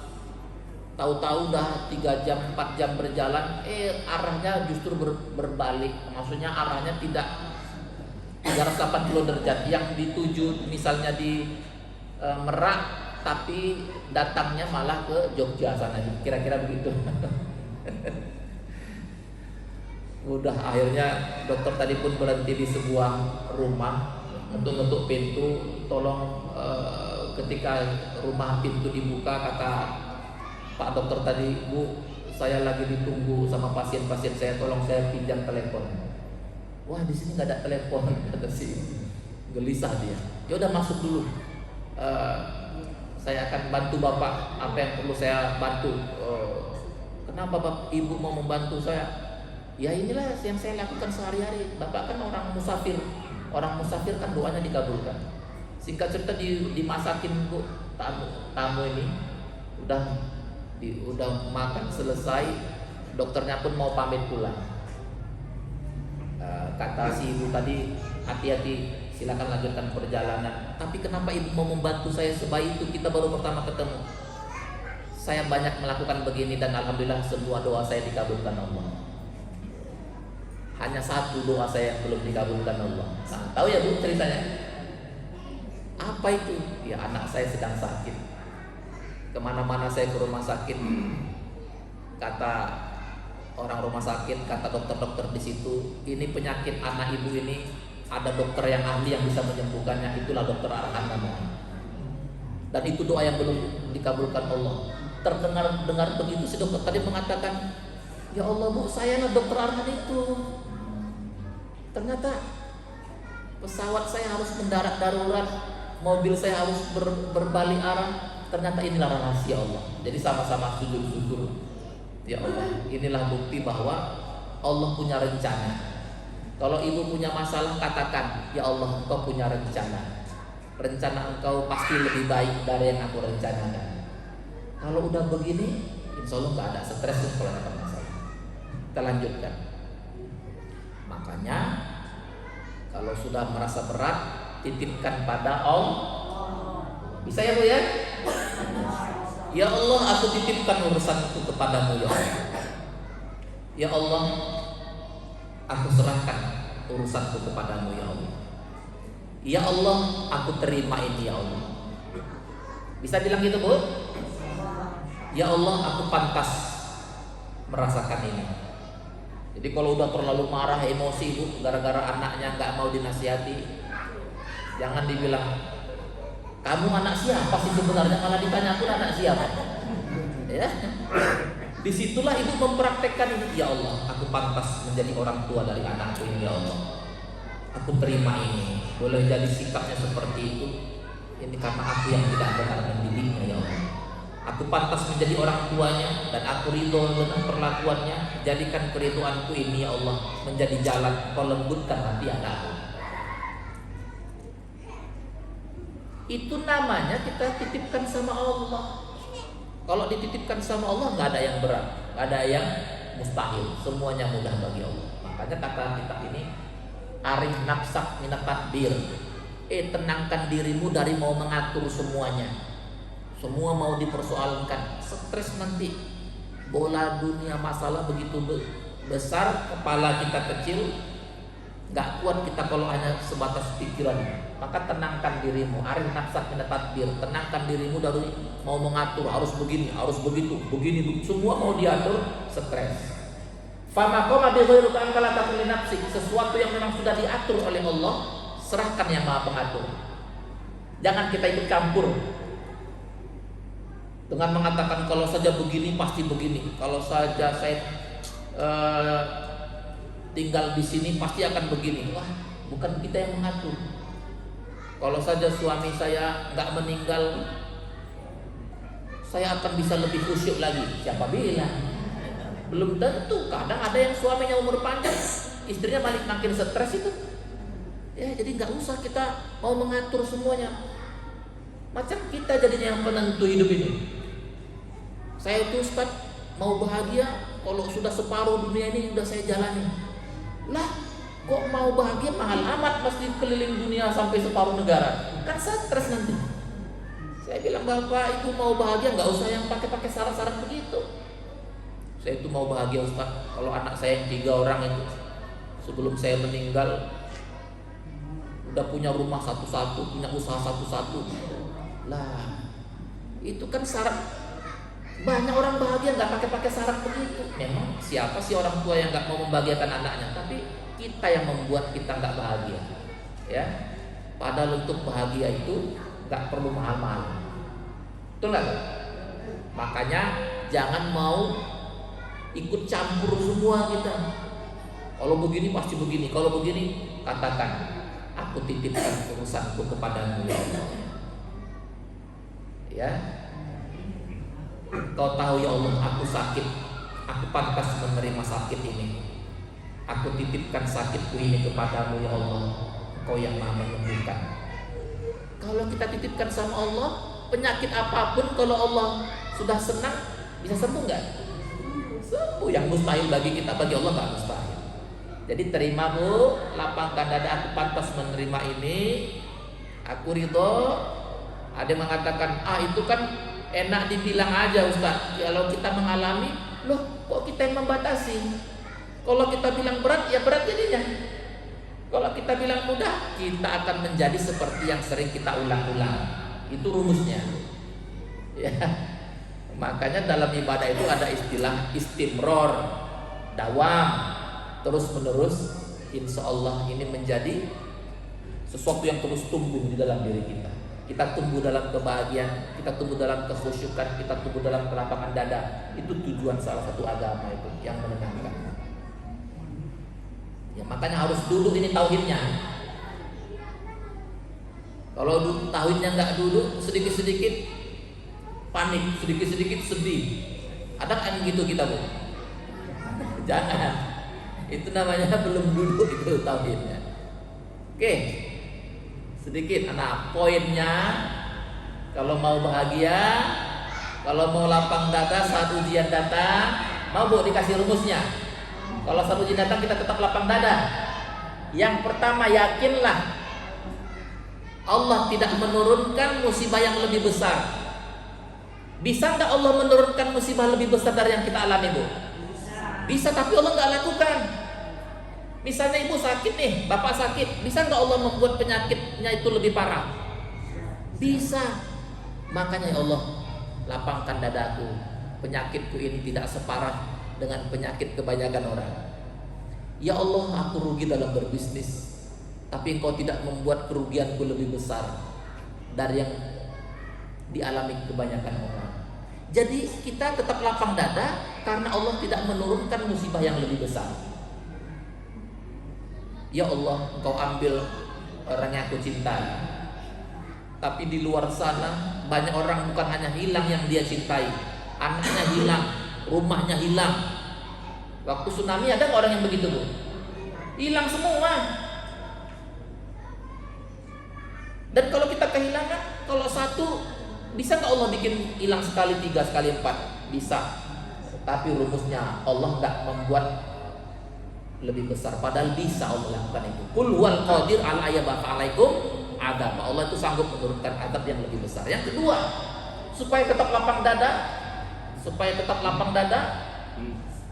Tahu-tahu udah 3 jam, 4 jam berjalan, arahnya justru berbalik. Maksudnya arahnya tidak 380 derajat. Yang dituju misalnya di Merak, tapi datangnya malah ke Jogja sana. Kira-kira begitu. Udah akhirnya dokter tadi pun berhenti di sebuah rumah, ngetuk-ngetuk pintu, tolong ketika rumah pintu dibuka, kata Pak dokter tadi, Bu, saya lagi ditunggu sama pasien-pasien saya, tolong saya pinjam telepon. Wah, di sini nggak ada telepon, kata si gelisah dia. Ya udah masuk dulu. Saya akan bantu Bapak apa yang perlu saya bantu. Kenapa Bapak Ibu mau membantu saya? Ya inilah yang saya lakukan sehari-hari. Bapak kan orang musafir. Orang musafir kan doanya dikabulkan. Singkat cerita dimasakin Bu tamu ini udah makan selesai, dokternya pun mau pamit pulang. Kata si ibu tadi, hati-hati, silakan lanjutkan perjalanan. Tapi kenapa ibu mau membantu saya sebaik itu? Kita baru pertama ketemu. Saya banyak melakukan begini dan alhamdulillah semua doa saya dikabulkan Allah. Hanya satu doa saya yang belum dikabulkan Allah. Nah, tahu ya Bu ceritanya? Apa itu? Ya anak saya sedang sakit. Kemana-mana saya ke rumah sakit, kata orang rumah sakit, kata dokter-dokter di situ, ini penyakit anak ibu ini ada dokter yang ahli yang bisa menyembuhkannya. Itulah dokter Arhan namanya. Dan itu doa yang belum dikabulkan Allah. Terdengar begitu si dokter tadi mengatakan, ya Allah Bu, saya lah dokter Arhan itu. Ternyata pesawat saya harus mendarat darurat, mobil saya harus berbalik arah. Ternyata inilah rahasia Allah. Jadi sama-sama sujud syukur. Ya Allah, inilah bukti bahwa Allah punya rencana. Kalau ibu punya masalah, katakan, ya Allah, engkau punya rencana. Rencana engkau pasti lebih baik dari yang aku rencanakan. Kalau udah begini, insya Allah gak ada stres kalau ada masalah. Kita lanjutkan. Makanya kalau sudah merasa berat, titipkan pada Allah. Bisa ya Bu ya? Ya Allah, aku titipkan urusanku kepadamu ya Allah. Ya Allah, aku serahkan urusanku kepadamu ya Allah. Ya Allah, aku terima ini ya Allah. Bisa bilang gitu Bu? Ya Allah, aku pantas merasakan ini. Jadi kalau udah terlalu marah, emosi Bu, gara-gara anaknya gak mau dinasihati, jangan dibilang, kamu anak siapa sih sebenarnya, malah ditanya pun anak siapa. Ya, disitulah ibu mempraktekkan ini. Ya Allah, aku pantas menjadi orang tua dari anakku ini ya Allah. Aku terima ini. Boleh jadi sikapnya seperti itu, ini karena aku yang tidak benar mendidiknya ya Allah. Aku pantas menjadi orang tuanya dan aku ridho dengan perlakuannya. Jadikan keriduanku ini ya Allah menjadi jalan, kau lembutkan hati anakku. Itu namanya kita titipkan sama Allah. Kalau dititipkan sama Allah nggak ada yang berat, nggak ada yang mustahil, semuanya mudah bagi Allah. Makanya kata kita ini, arif nafsak minat takdir. Tenangkan dirimu dari mau mengatur semuanya. Semua mau dipersoalkan, stres nanti. Bola dunia masalah begitu besar, kepala kita kecil, nggak kuat kita kalau hanya sebatas pikiran. Maka tenangkan dirimu, arif nafsak minat takdir. Tenangkan dirimu dari mau mengatur, harus begini, harus begitu, begini, semua mau diatur, stres. Fama qama bi ghairu ta'ala taqul nafsi, sesuatu yang memang sudah diatur oleh Allah, serahkan yang Maha Pengatur. Jangan kita ikut campur dengan mengatakan kalau saja begini pasti begini, kalau saja saya tinggal di sini pasti akan begini. Wah, bukan kita yang mengatur. Kalau saja suami saya nggak meninggal, saya akan bisa lebih khusyuk lagi. Siapa bilang? Belum tentu. Kadang ada yang suaminya umur panjang, istrinya makin stres itu. Ya, jadi nggak usah kita mau mengatur semuanya. Macam kita jadinya yang penentu hidup ini. Saya itu Ustaz mau bahagia kalau sudah separuh dunia ini sudah saya jalani. Lah, kok mau bahagia mahal amat, mesti keliling dunia sampai separuh negara. Kan stres nanti. Saya bilang, Bapak Ibu mau bahagia nggak usah yang pakai syarat-syarat begitu. Saya itu mau bahagia Ustaz kalau anak saya yang 3 orang itu sebelum saya meninggal udah punya rumah satu-satu, punya usaha satu-satu. Lah, itu kan syarat Banyak orang bahagia nggak pakai syarat begitu. Memang siapa sih orang tua yang nggak mau membahagiakan anaknya? Tapi kita yang membuat kita nggak bahagia, ya. Padahal untuk bahagia itu nggak perlu mahal-mahal. Betul nggak? Makanya jangan mau ikut campur semua kita. Kalau begini pasti begini, kalau begini katakan, aku titipkan urusanku kepadamu ya Allah. Ya, Kau tahu ya Allah, aku sakit, aku pantas menerima sakit ini. Aku titipkan sakitku ini kepadamu ya Allah, Kau yang maha menyembuhkan. Kalau kita titipkan sama Allah, penyakit apapun kalau Allah sudah senang, bisa sembuh nggak? Sembuh. Yang mustahil bagi kita, bagi Allah nggak mustahil. Jadi terima Bu, lapangkan dada, aku pantas menerima ini, aku ridho. Ada yang mengatakan, itu kan enak dibilang aja Ustaz. Kalau kita mengalami, loh kok kita yang membatasi? Kalau kita bilang berat, ya berat jadinya. Kalau kita bilang mudah, kita akan menjadi seperti yang sering kita ulang-ulang. Itu rumusnya. Ya. Makanya dalam ibadah itu ada istilah istimror, dawam, terus menerus. Insya Allah ini menjadi sesuatu yang terus tumbuh di dalam diri kita. Kita tumbuh dalam kebahagiaan, kita tumbuh dalam kekhusyukan, kita tumbuh dalam kelapangan dada. Itu tujuan salah satu agama itu yang menenangkan. Ya makanya harus duduk ini tauhidnya. Kalau tauhidnya nggak duduk, sedikit-sedikit panik, sedikit-sedikit sedih. Ada kan gitu kita Bu? Jangan. Itu namanya belum duduk itu tauhidnya. Oke. Sedikit anak poinnya, kalau mau bahagia, kalau mau lapang dada saat ujian datang, mau Bu dikasih rumusnya. Kalau saat ujian datang kita tetap lapang dada. Yang pertama, yakinlah Allah tidak menurunkan musibah yang lebih besar. Bisa nggak Allah menurunkan musibah lebih besar dari yang kita alami Bu? Bisa, tapi Allah nggak lakukan. Misalnya ibu sakit nih, bapak sakit, bisa nggak Allah membuat penyakitnya itu lebih parah? Bisa. Makanya ya Allah, lapangkan dadaku, penyakitku ini tidak separah dengan penyakit kebanyakan orang. Ya Allah, aku rugi dalam berbisnis, tapi Engkau tidak membuat kerugianku lebih besar dari yang dialami kebanyakan orang. Jadi kita tetap lapang dada karena Allah tidak menurunkan musibah yang lebih besar. Ya Allah, Engkau ambil orang yang aku cintai, tapi di luar sana banyak orang bukan hanya hilang yang dia cintai, anaknya hilang, rumahnya hilang. Waktu tsunami ada nggak orang yang begitu Bu? Hilang semua. Dan kalau kita kehilangan, kalau satu, bisa nggak Allah bikin hilang sekali, 3 sekali 4? Bisa. Tapi rumusnya Allah nggak membuat lebih besar, padahal bisa Allah lakukan itu. Qul huwal qadir ala ayyabaka alaikum adab. Allah itu sanggup menurunkan adab yang lebih besar. Yang kedua, supaya tetap lapang dada,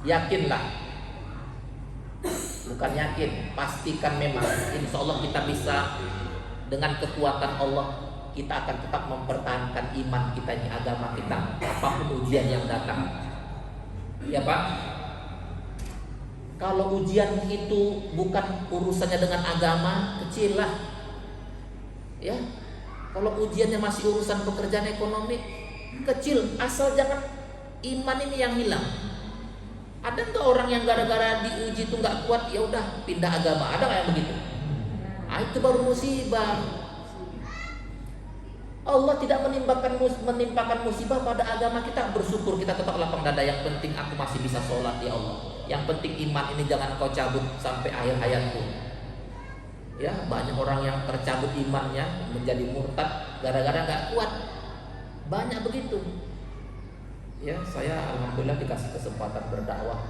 yakinlah. Bukan yakin, pastikan memang insya Allah kita bisa, dengan kekuatan Allah kita akan tetap mempertahankan iman kita ini, agama kita, apapun ujian yang datang. Ya Pak. Kalau ujian itu bukan urusannya dengan agama, kecil lah. Ya. Kalau ujiannya masih urusan pekerjaan ekonomi, kecil, asal jangan iman ini yang hilang. Ada nggak orang yang gara-gara diuji itu nggak kuat, ya udah pindah agama? Ada nggak yang begitu? Itu baru musibah. Allah tidak menimpakan musibah pada agama kita. Bersyukur kita tetap lapang dada. Yang penting aku masih bisa sholat ya Allah. Yang penting iman ini jangan kau cabut sampai akhir hayatku. Ya, banyak orang yang tercabut imannya menjadi murtad gara-gara nggak kuat. Banyak begitu. Ya, saya alhamdulillah dikasih kesempatan berdakwah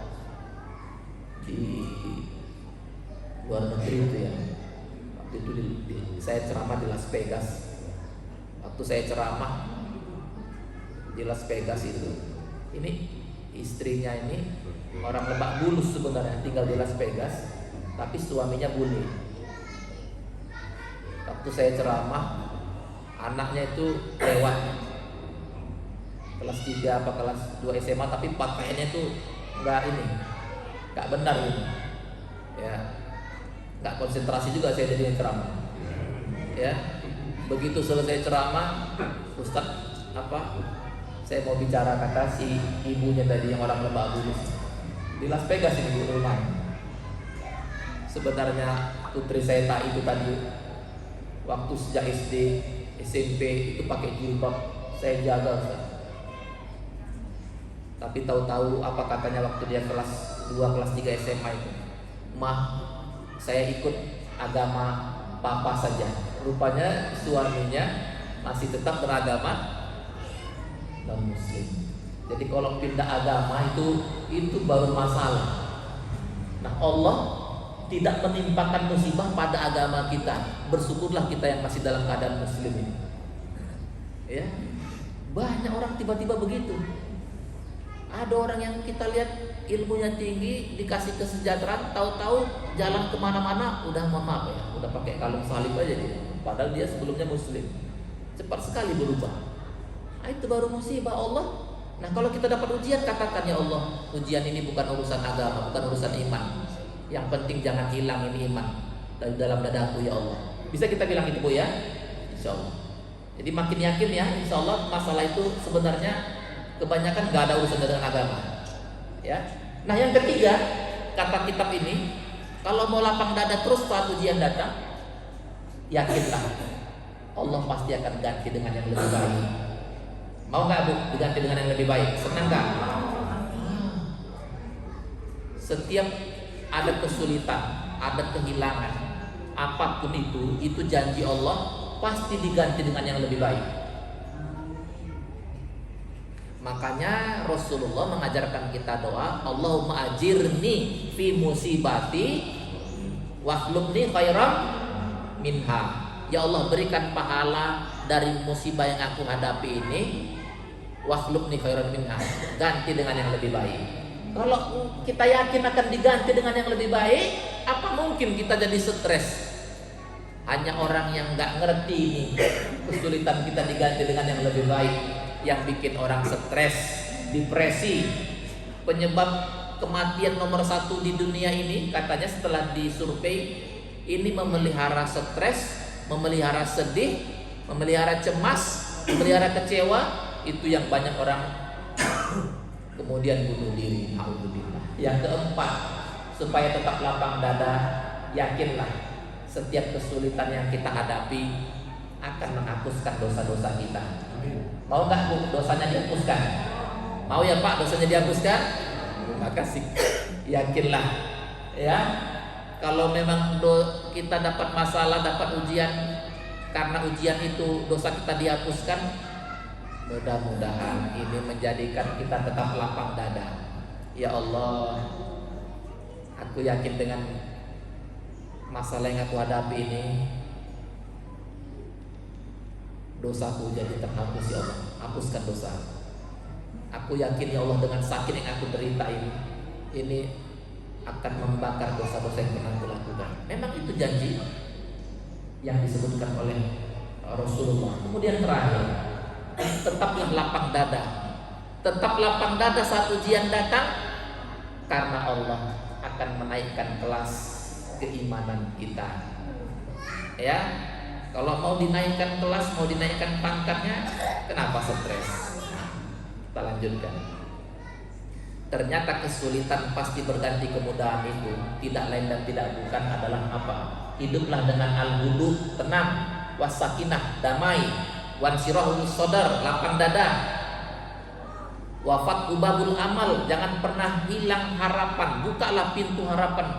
di luar negeri itu ya. Waktu itu saya ceramah di Las Vegas. Waktu saya ceramah di Las Vegas itu, ini istrinya ini orang Lebak Bulus sebenarnya, tinggal di Las Vegas, tapi suaminya bule. Waktu saya ceramah, anaknya itu lewat kelas 3 apa kelas 2 SMA, tapi pakaiannya tuh nggak benar gitu. Ya, nggak konsentrasi juga saya jadi ceramah. Ya, begitu selesai ceramah, Ustadz saya mau bicara, kata si ibunya tadi yang orang Lebak Bulus di Las Vegas ini di rumah. Sebenarnya putri saya tak itu tadi waktu sejak SD, SMP itu pakai jilbab, saya jaga Ustaz. Tapi tahu-tahu apa katanya waktu dia kelas 2, kelas 3 SMA itu, "Mah, saya ikut agama papa saja." Rupanya suaminya masih tetap beragama non muslim. Jadi kalau pindah agama itu baru masalah. Nah, Allah tidak menimpakan musibah pada agama kita. Bersyukurlah kita yang masih dalam keadaan muslim ini. Ya, banyak orang tiba-tiba begitu. Ada orang yang kita lihat ilmunya tinggi, dikasih kesejahteraan, tahu-tahu jalan kemana-mana udah maaf ya, udah pakai kalung salib aja dia. Padahal dia sebelumnya muslim. Cepat sekali berubah. Nah, itu baru musibah Allah. Nah, kalau kita dapat ujian, katakan, ya Allah, ujian ini bukan urusan agama, bukan urusan iman. Yang penting jangan hilang ini iman dari dalam dadaku, ya Allah. Bisa kita bilang itu, Bu, ya? Insya Allah. Jadi makin yakin ya, insya Allah masalah itu sebenarnya kebanyakan gak ada urusan dengan agama. Ya. Nah, yang ketiga, kata kitab ini, kalau mau lapang dada terus saat ujian datang, yakinlah Allah pasti akan ganti dengan yang lebih baik. Mau nggak, Bu, diganti dengan yang lebih baik? Senang nggak? Setiap ada kesulitan, ada kehilangan, apapun itu janji Allah pasti diganti dengan yang lebih baik. Makanya Rasulullah mengajarkan kita doa, Allahumma ajirni fi musibati wakhlubni khairam minha. Ya Allah, berikan pahala dari musibah yang aku hadapi ini, wakhlubni khairan minha, ganti dengan yang lebih baik. Kalau kita yakin akan diganti dengan yang lebih baik, apa mungkin kita jadi stres? Hanya orang yang nggak ngerti ini kesulitan kita diganti dengan yang lebih baik yang bikin orang stres, depresi. Penyebab kematian nomor 1 di dunia ini katanya setelah disurvei ini memelihara stres, memelihara sedih, memelihara cemas, memelihara kecewa. Itu yang banyak orang kemudian bunuh diri. Alhamdulillah. Yang keempat, supaya tetap lapang dada, yakinlah setiap kesulitan yang kita hadapi akan menghapuskan dosa-dosa kita. Mau nggak, Bu, dosanya dihapuskan? Mau ya, Pak, dosanya dihapuskan? Maka yakinlah ya, kalau memang kita dapat masalah, dapat ujian, karena ujian itu dosa kita dihapuskan, mudah-mudahan ini menjadikan kita tetap lapang dada. Ya Allah, aku yakin dengan masalah yang aku hadapi ini, dosaku jadi terhapus, ya Allah, hapuskan dosa. Aku yakin, ya Allah, dengan sakit yang aku derita ini akan membakar dosa-dosa yang pernah aku lakukan. Memang itu janji yang disebutkan oleh Rasulullah. Kemudian terakhir, tetaplah lapang dada. Tetap lapang dada saat ujian datang, karena Allah akan menaikkan kelas keimanan kita. Ya, kalau mau dinaikkan kelas, mau dinaikkan pangkatnya, kenapa stres? Nah, kita lanjutkan. Ternyata kesulitan pasti berganti kemudahan itu tidak lain dan tidak bukan adalah apa? Hiduplah dengan al-hudu, tenang, wasakinah, damai, wansirahul sodar, lapang dada, wafat ubabul amal, jangan pernah hilang harapan, bukalah pintu harapan,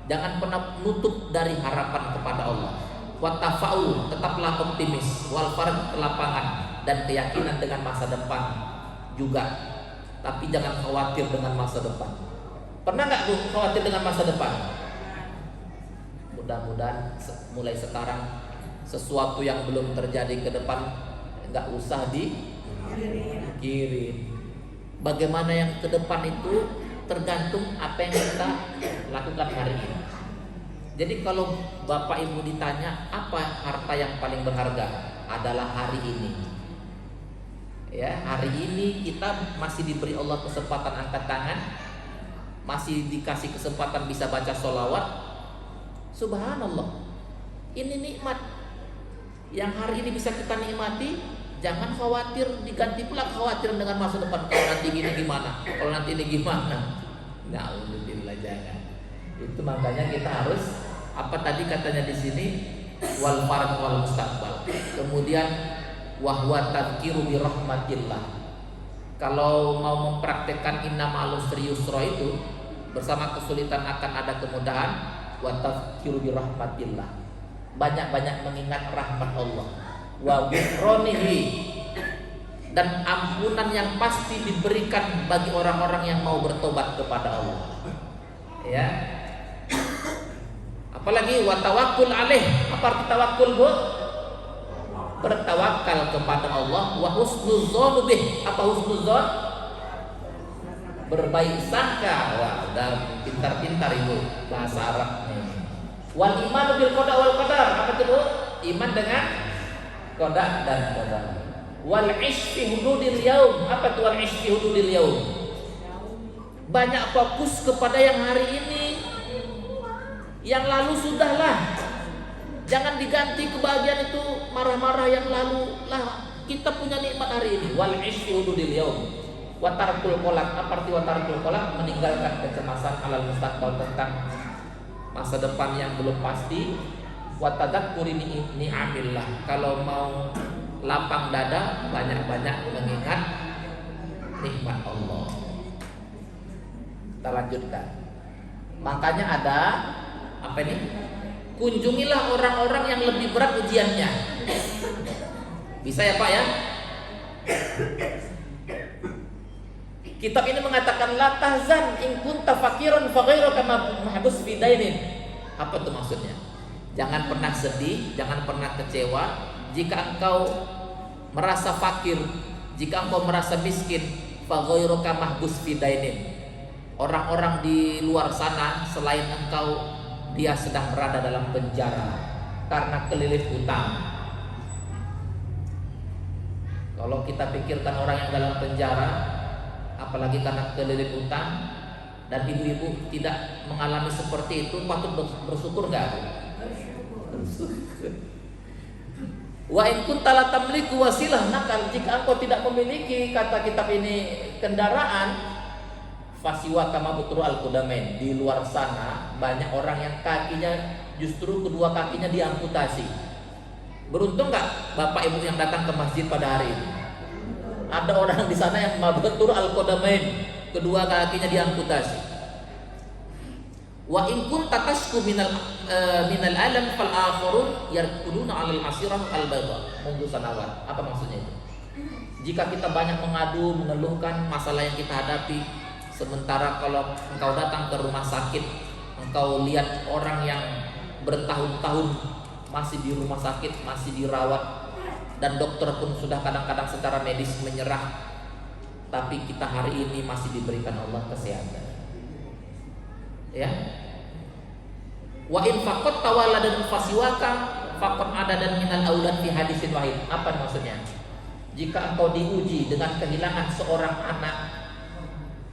jangan pernah nutup dari harapan kepada Allah. Wattafa'u, tetaplah optimis, wal farq, kelapangan dan keyakinan dengan masa depan juga. Tapi jangan khawatir dengan masa depan. Pernah nggak, Bu, khawatir dengan masa depan? Mudah-mudahan mulai sekarang sesuatu yang belum terjadi ke depan nggak usah dipikirin. Bagaimana yang ke depan itu tergantung apa yang kita lakukan hari ini. Jadi kalau Bapak Ibu ditanya apa harta yang paling berharga, adalah hari ini. Ya, hari ini kita masih diberi Allah kesempatan angkat tangan, masih dikasih kesempatan bisa baca sholawat. Subhanallah, ini nikmat yang hari ini bisa kita nikmati. Jangan khawatir, diganti pula khawatir dengan masa depan. Kalau nanti gini gimana, kalau nanti ini gimana. Na'udzubillah, jangan. Itu makanya kita harus, apa tadi katanya di sini, wal farq wal mustaqbal. Kemudian wahwa tadhkiru bi rahmatillah. Kalau mau mempraktekkan inna ma'al usri yusra itu, bersama kesulitan akan ada kemudahan. Wa tadhkiru bi rahmatillah, banyak-banyak mengingat rahmat Allah. Wa ghufranihi, dan ampunan yang pasti diberikan bagi orang-orang yang mau bertobat kepada Allah. Ya. Apalagi wa tawakkul alaih. Apa arti tawakkul, Bu? Bertawakal kepada Allah. Wa husnuzon bih. Apa husnuzon? Berbaik sangka. Wah, udah pintar-pintar Ibu bahasa Arabnya. Wal iman bil qada wal qadar. Apa itu, Bu? Iman dengan qada dan qadar. Wal isfi hududil yaum. Apa itu wal isfi hududil yaum? Banyak fokus kepada yang hari ini. Yang lalu sudahlah. Jangan diganti kebahagiaan itu marah-marah yang lalu lah. Kita punya nikmat hari ini. Wal isfi hududil yaum. Wa tarkul qalaq. Apa arti wa tarkul qalaq? Meninggalkan kecemasan alal mustaqbal, tentang masa depan yang belum pasti. Wa tadzakkuri ni'amillah. Kalau mau lapang dada, banyak-banyak mengingat nikmat Allah. Kita lanjutkan. Makanya ada apa ini? Kunjungilah orang-orang yang lebih berat ujiannya. Bisa ya Pak ya? Kitab ini mengatakan la tahzan in kunta faqiran fa ghairuka mahbus fi dainin. Apa itu maksudnya? Jangan pernah sedih, jangan pernah kecewa jika engkau merasa fakir, jika engkau merasa miskin. Fa ghairuka mahbus fi dainin. Orang-orang di luar sana selain engkau, dia sedang berada dalam penjara karena kelilit hutang. Kalau kita pikirkan orang yang dalam penjara, apalagi karena kelilit hutang, dan ibu-ibu tidak mengalami seperti itu, patut bersyukur nggak? Bersyukur. Wa in kunta la tamliku wasilah nakal, jika engkau tidak memiliki, kata kitab ini, kendaraan, fasiwa kama butru al-qudamain. Di luar sana banyak orang yang kakinya, justru kedua kakinya diamputasi. Beruntung nggak Bapak Ibu yang datang ke masjid pada hari ini? Ada orang di sana yang mabtur al-qudamain, kedua kakinya diamputasi. Wa in kunta tashku minal alam fal akharun yarkuluna 'alal masirah al-bayda mundu sanawat. Apa maksudnya itu? Jika kita banyak mengadu, mengeluhkan masalah yang kita hadapi, sementara kalau engkau datang ke rumah sakit, engkau lihat orang yang bertahun-tahun masih di rumah sakit, masih dirawat, dan dokter pun sudah kadang-kadang secara medis menyerah, tapi kita hari ini masih diberikan Allah kesehatan. Ya. Wa in faqat tawaladan fasiwaka faqad adadan minal aulad fi hadisin wahid. Apa maksudnya? Jika engkau diuji dengan kehilangan seorang anak,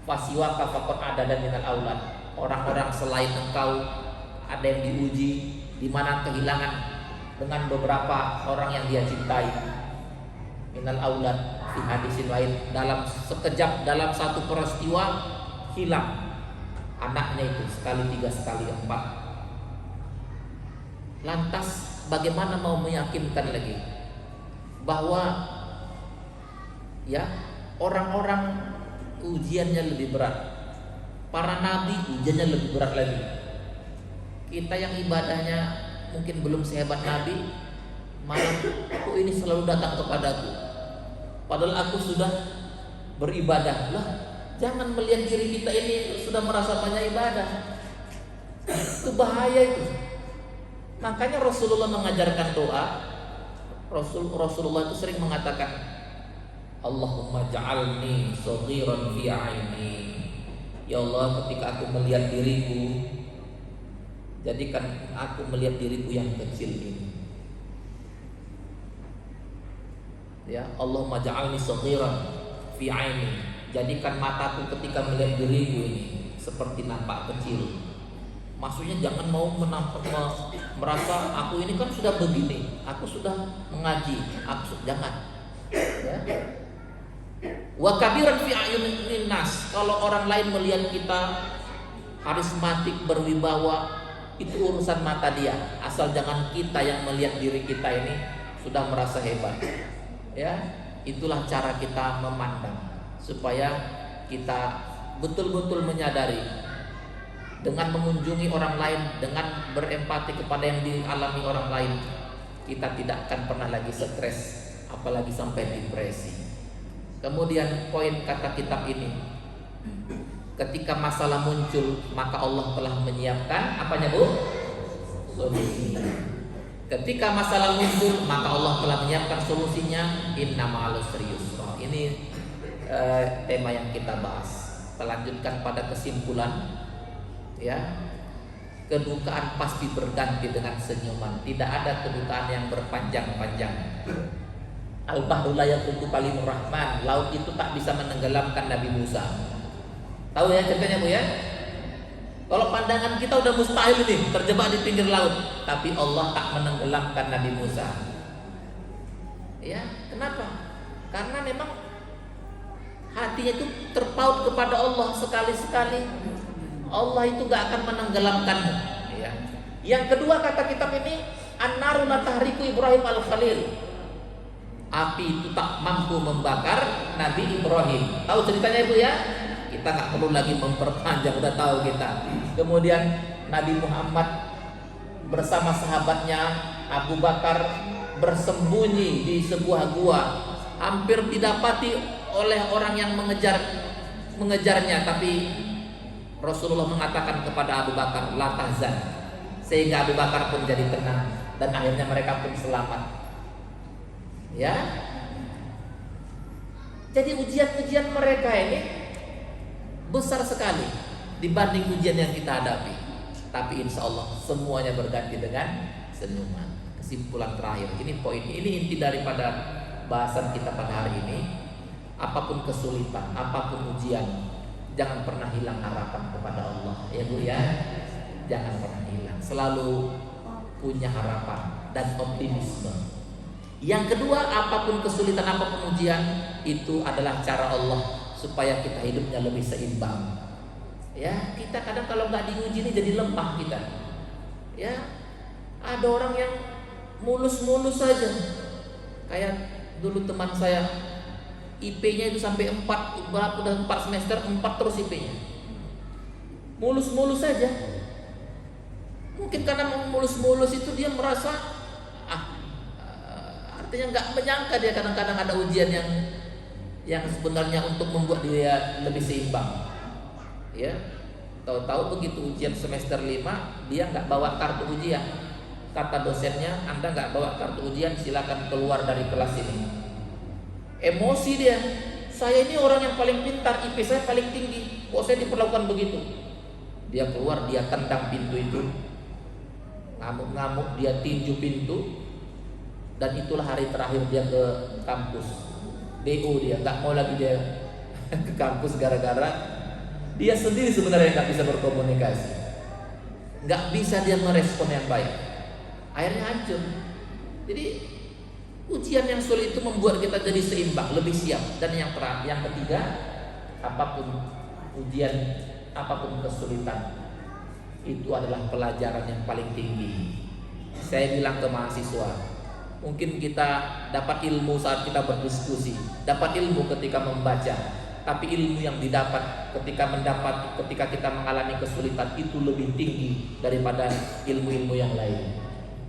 fasiwaka faqad adadan minal aulad. Orang-orang selain engkau ada yang diuji, di mana kehilangan dengan beberapa orang yang dia cintai. Minal aulad fi hadisin wahid, dalam sekejap, dalam satu peristiwa hilang anaknya itu, sekali tiga, sekali empat. Lantas bagaimana mau meyakinkan lagi bahwa ya orang-orang ujiannya lebih berat, para nabi ujiannya lebih berat lagi. Kita yang ibadahnya mungkin belum sehebat nabi, malah kok ini selalu datang kepadaku, padahal aku sudah beribadah. Lah, jangan melihat diri kita ini sudah merasa banyak ibadah, itu bahaya itu. Makanya Rasulullah mengajarkan doa. Rasulullah itu sering mengatakan, Allahumma ja'alni shaghiran fi aini. Ya Allah, ketika aku melihat diriku, jadikan aku melihat diriku yang kecil ini. Ya, Allahumma ja'alni saghiran fi 'aini. Jadikan mataku ketika melihat diriku ini seperti nampak kecil. Maksudnya jangan mau merasa aku ini kan sudah begini, aku sudah mengaji, jangan. Ya. Wa kabiran fi a'yunin nas. Kalau orang lain melihat kita karismatik, berwibawa, itu urusan mata dia. Asal jangan kita yang melihat diri kita ini sudah merasa hebat. Ya, itulah cara kita memandang supaya kita betul-betul menyadari dengan mengunjungi orang lain, dengan berempati kepada yang dialami orang lain, kita tidak akan pernah lagi stres, apalagi sampai depresi. Kemudian poin kata kitab ini, ketika masalah muncul maka Allah telah menyiapkan apanya Bu? Solusi. Ketika masalah muncul maka Allah telah menyiapkan solusinya. Inna ma'al usri yusra. Ini tema yang kita bahas. Kita lanjutkan pada kesimpulan, ya. Kedukaan pasti berganti dengan senyuman. Tidak ada kedukaan yang berpanjang-panjang. Al-bahru la yaqutu kalimur rahman. Laut itu tak bisa menenggelamkan Nabi Musa. Tahu ya ceritanya Bu ya? Kalau pandangan kita udah mustahil nih terjebak di pinggir laut, tapi Allah tak menenggelamkan Nabi Musa. Ya, kenapa? Karena memang hatinya itu terpaut kepada Allah sekali-sekali. Allah itu gak akan menenggelamkanmu. Ya. Yang kedua kata kitab ini, an-naru la tahriku Ibrahim al-Khalil. Api itu tak mampu membakar Nabi Ibrahim. Tahu ceritanya Ibu ya? Kita nggak perlu lagi memperpanjang, udah tahu kita. Kemudian Nabi Muhammad bersama sahabatnya Abu Bakar bersembunyi di sebuah gua, hampir didapati oleh orang yang mengejarnya, tapi Rasulullah mengatakan kepada Abu Bakar, la tahzan, sehingga Abu Bakar pun jadi tenang dan akhirnya mereka pun selamat. Ya, jadi ujian-ujian mereka ini besar sekali dibanding ujian yang kita hadapi. Tapi insya Allah semuanya berganti dengan senyuman. Kesimpulan terakhir, ini poin, ini inti daripada bahasan kita pada hari ini. Apapun kesulitan, apapun ujian, jangan pernah hilang harapan kepada Allah. Ya Bu ya, jangan pernah hilang. Selalu punya harapan dan optimisme. Yang kedua, apapun kesulitan, apapun ujian, itu adalah cara Allah supaya kita hidupnya lebih seimbang. Ya, kita kadang kalau nggak diuji ini jadi lemah kita. Ya, ada orang yang mulus-mulus saja. Kayak dulu teman saya, IP-nya itu sampai 4, berapa udah 4 semester 4 terus IP-nya. Mulus-mulus saja. Mungkin karena mulus-mulus itu dia merasa artinya nggak menyangka dia kadang-kadang ada ujian yang sebenarnya untuk membuat dia lebih seimbang. Ya, tahu-tahu begitu ujian semester 5 dia nggak bawa kartu ujian. Kata dosennya, Anda nggak bawa kartu ujian, silakan keluar dari kelas ini. Emosi dia, saya ini orang yang paling pintar, IP saya paling tinggi, kok saya diperlakukan begitu? Dia keluar, dia tendang pintu itu, ngamuk-ngamuk, dia tinju pintu. Dan itulah hari terakhir dia ke kampus. DO dia, nggak mau lagi dia ke kampus gara-gara dia sendiri sebenarnya nggak bisa berkomunikasi, nggak bisa dia merespon yang baik, akhirnya hancur. Jadi ujian yang sulit itu membuat kita jadi seimbang, lebih siap. Dan yang ketiga, apapun ujian, apapun kesulitan, itu adalah pelajaran yang paling tinggi. Saya bilang ke mahasiswa, mungkin kita dapat ilmu saat kita berdiskusi, dapat ilmu ketika membaca, tapi ilmu yang didapat ketika kita mengalami kesulitan itu lebih tinggi daripada ilmu-ilmu yang lain.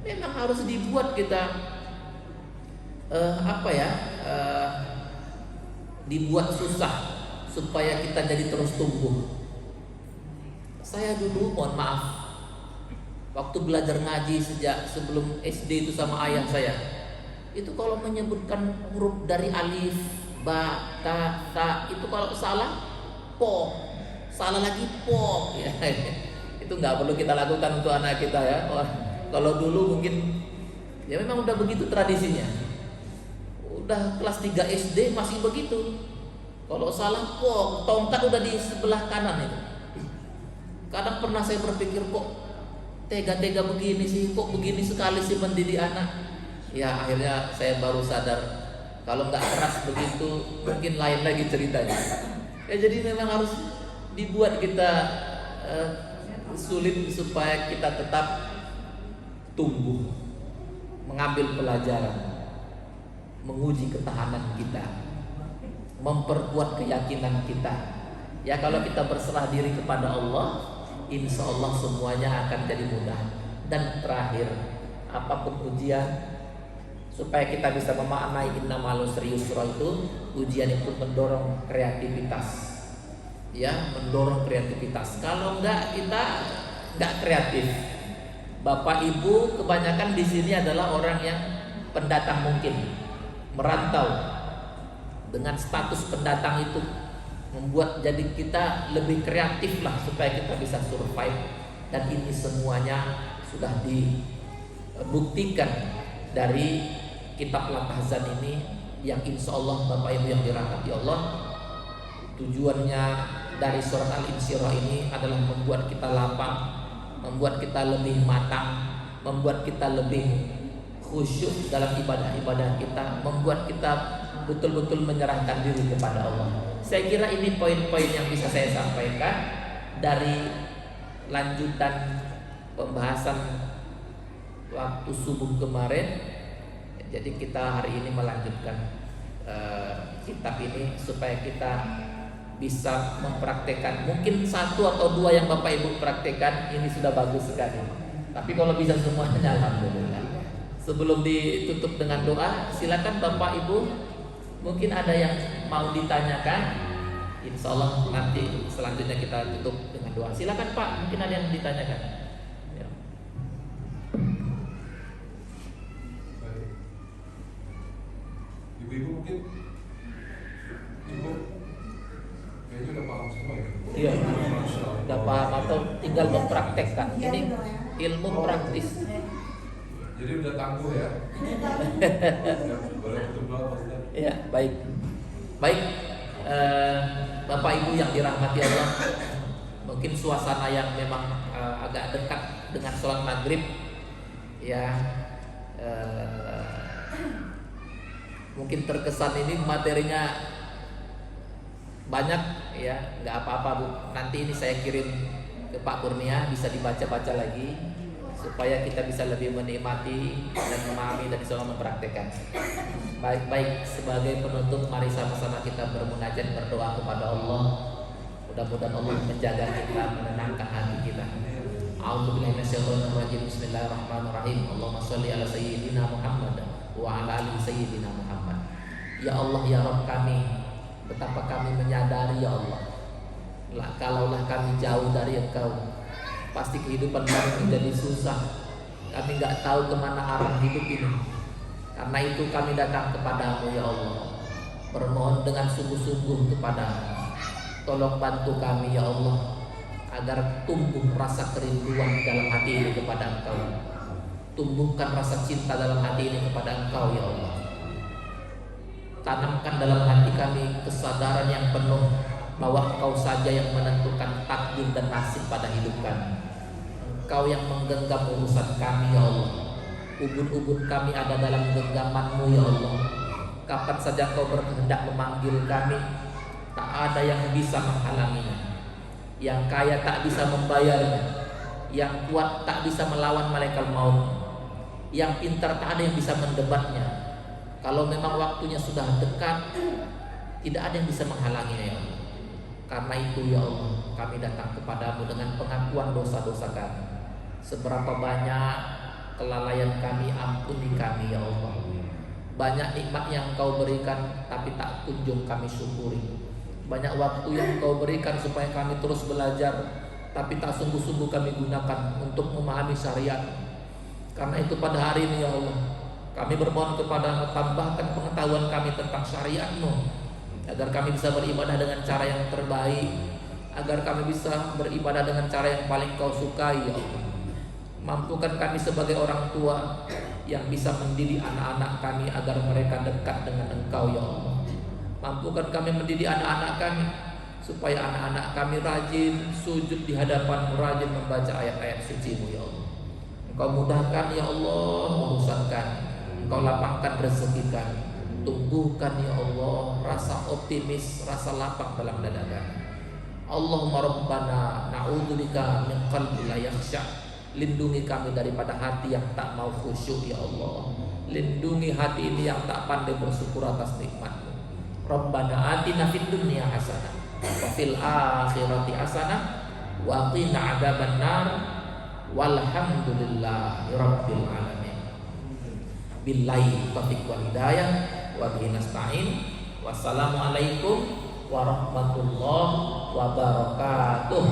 Memang harus dibuat kita dibuat susah supaya kita jadi terus tumbuh. Saya dulu, mohon maaf, waktu belajar ngaji sejak sebelum SD itu sama ayah saya, itu kalau menyebutkan huruf dari alif, ba, ta, itu kalau salah, po, salah lagi po, ya. Itu nggak perlu kita lakukan untuk anak kita ya. Kalau dulu mungkin ya memang udah begitu tradisinya. Udah kelas 3 SD masih begitu. Kalau salah kok tongkat udah di sebelah kanan itu. Kadang pernah saya berpikir, kok tega-tega begini sih, kok begini sekali sih mendidik anak. Ya akhirnya saya baru sadar, kalau nggak keras begitu mungkin lain lagi ceritanya. Ya jadi memang harus dibuat kita sulit supaya kita tetap tumbuh, mengambil pelajaran, menguji ketahanan kita, memperkuat keyakinan kita. Ya kalau kita berserah diri kepada Allah, insya Allah semuanya akan jadi mudah. Dan terakhir, apapun ujian, supaya kita bisa memaknai innamal usri yusra itu, ujian itu mendorong kreativitas. Ya, mendorong kreativitas. Kalau enggak, kita enggak kreatif. Bapak Ibu kebanyakan di sini adalah orang yang pendatang mungkin, merantau. Dengan status pendatang itu membuat jadi kita lebih kreatif lah supaya kita bisa survive. Dan ini semuanya sudah dibuktikan dari kitab Al-Ahzan ini, yang insya Allah Bapak Ibu yang dirahmati Allah, tujuannya dari surat Al-Insyirah ini adalah membuat kita lapang, membuat kita lebih matang, membuat kita lebih khusyuk dalam ibadah-ibadah kita, membuat kita betul-betul menyerahkan diri kepada Allah. Saya kira ini poin-poin yang bisa saya sampaikan dari lanjutan pembahasan waktu subuh kemarin. Jadi kita hari ini melanjutkan kitab ini supaya kita bisa mempraktekkan. Mungkin 1 atau 2 yang Bapak Ibu praktekkan ini sudah bagus sekali. Tapi kalau bisa semuanya alhamdulillah. Sebelum ditutup dengan doa, silakan Bapak Ibu, mungkin ada yang mau ditanyakan. Insya Allah nanti selanjutnya kita tutup dengan doa. Silakan Pak, mungkin ada yang ditanyakan. Ya. Ibu-ibu mungkin, Ibu kayaknya udah paham semua ya. Iya, udah paham atau tinggal mempraktekkan. Ini ilmu praktis. Jadi udah tangguh ya. Boleh betul Pak Ustaz. Ya, baik. Baik, Bapak Ibu yang dirahmati Allah, mungkin suasana yang memang agak dekat dengan sholat maghrib, ya, mungkin terkesan ini materinya banyak, ya, nggak apa-apa Bu. Nanti ini saya kirim ke Pak Kurnia, bisa dibaca-baca lagi supaya kita bisa lebih menikmati dan memahami dan bisa mempraktekkan. Baik-baik, sebagai penutup mari sama-sama kita bermunajat, berdoa kepada Allah. Mudah-mudahan Allah menjaga kita, menenangkan hati kita. A'udzubillahi minasyaitonir rajim. Bismillahirrahmanirrahim. Allahumma shalli ala sayyidina Muhammad wa ala ali sayyidina Muhammad. Ya Allah, ya Rabb kami, betapa kami menyadari ya Allah, kalaulah kami jauh dari Engkau, pasti kehidupan kami menjadi susah. Kami nggak tahu kemana arah hidup ini. Karena itu kami datang kepadamu ya Allah, bermohon dengan sungguh-sungguh kepadamu. Tolong bantu kami ya Allah, agar tumbuh rasa kerinduan dalam hati ini kepada Engkau. Tumbuhkan rasa cinta dalam hati ini kepada Engkau ya Allah. Tanamkan dalam hati kami kesadaran yang penuh bahwa Engkau saja yang menentukan takdir dan nasib pada hidup kami. Engkau yang menggenggam urusan kami ya Allah. Ubun-ubun kami ada dalam genggaman-Mu ya Allah. Kapan saja Engkau berkehendak memanggil kami, tak ada yang bisa menghalanginya. Yang kaya tak bisa membayarnya, yang kuat tak bisa melawan malaikat maut, yang pintar tak ada yang bisa mendebatnya. Kalau memang waktunya sudah dekat, tidak ada yang bisa menghalanginya ya Allah. Karena itu ya Allah, kami datang kepadamu dengan pengakuan dosa-dosa kami. Seberapa banyak kelalaian kami, ampuni kami ya Allah. Banyak nikmat yang Engkau berikan tapi tak kunjung kami syukuri. Banyak waktu yang Engkau berikan supaya kami terus belajar, tapi tak sungguh-sungguh kami gunakan untuk memahami syariat. Karena itu pada hari ini ya Allah, kami bermohon kepada-Mu, tambahkan pengetahuan kami tentang syariat-Mu, agar kami bisa beribadah dengan cara yang terbaik, agar kami bisa beribadah dengan cara yang paling Kau sukai ya Allah. Mampukan kami sebagai orang tua yang bisa mendidik anak-anak kami agar mereka dekat dengan Engkau ya Allah. Mampukan kami mendidik anak-anak kami supaya anak-anak kami rajin sujud di hadapan-Mu, rajin membaca ayat-ayat suci-Mu ya Allah. Engkau mudahkan ya Allah urusan kami, Engkau lapangkan rezeki kami, tumbuhkan ya Allah rasa optimis, rasa lapang dalam dada kami. Allahumma rabbana na'udzubika min qalbi la yakhsha. Lindungi kami daripada hati yang tak mau khusyuk ya Allah. Lindungi hati ini yang tak pandai bersyukur atas nikmat-Mu. Rabbana atina fid dunya hasanah wa fil akhirati hasanah wa qina adzabannar. Walhamdulillahi rabbil alamin. Billahi taufiq wal hidayah wa bihi nasta'in. Wassalamualaikum warahmatullahi wabarakatuh.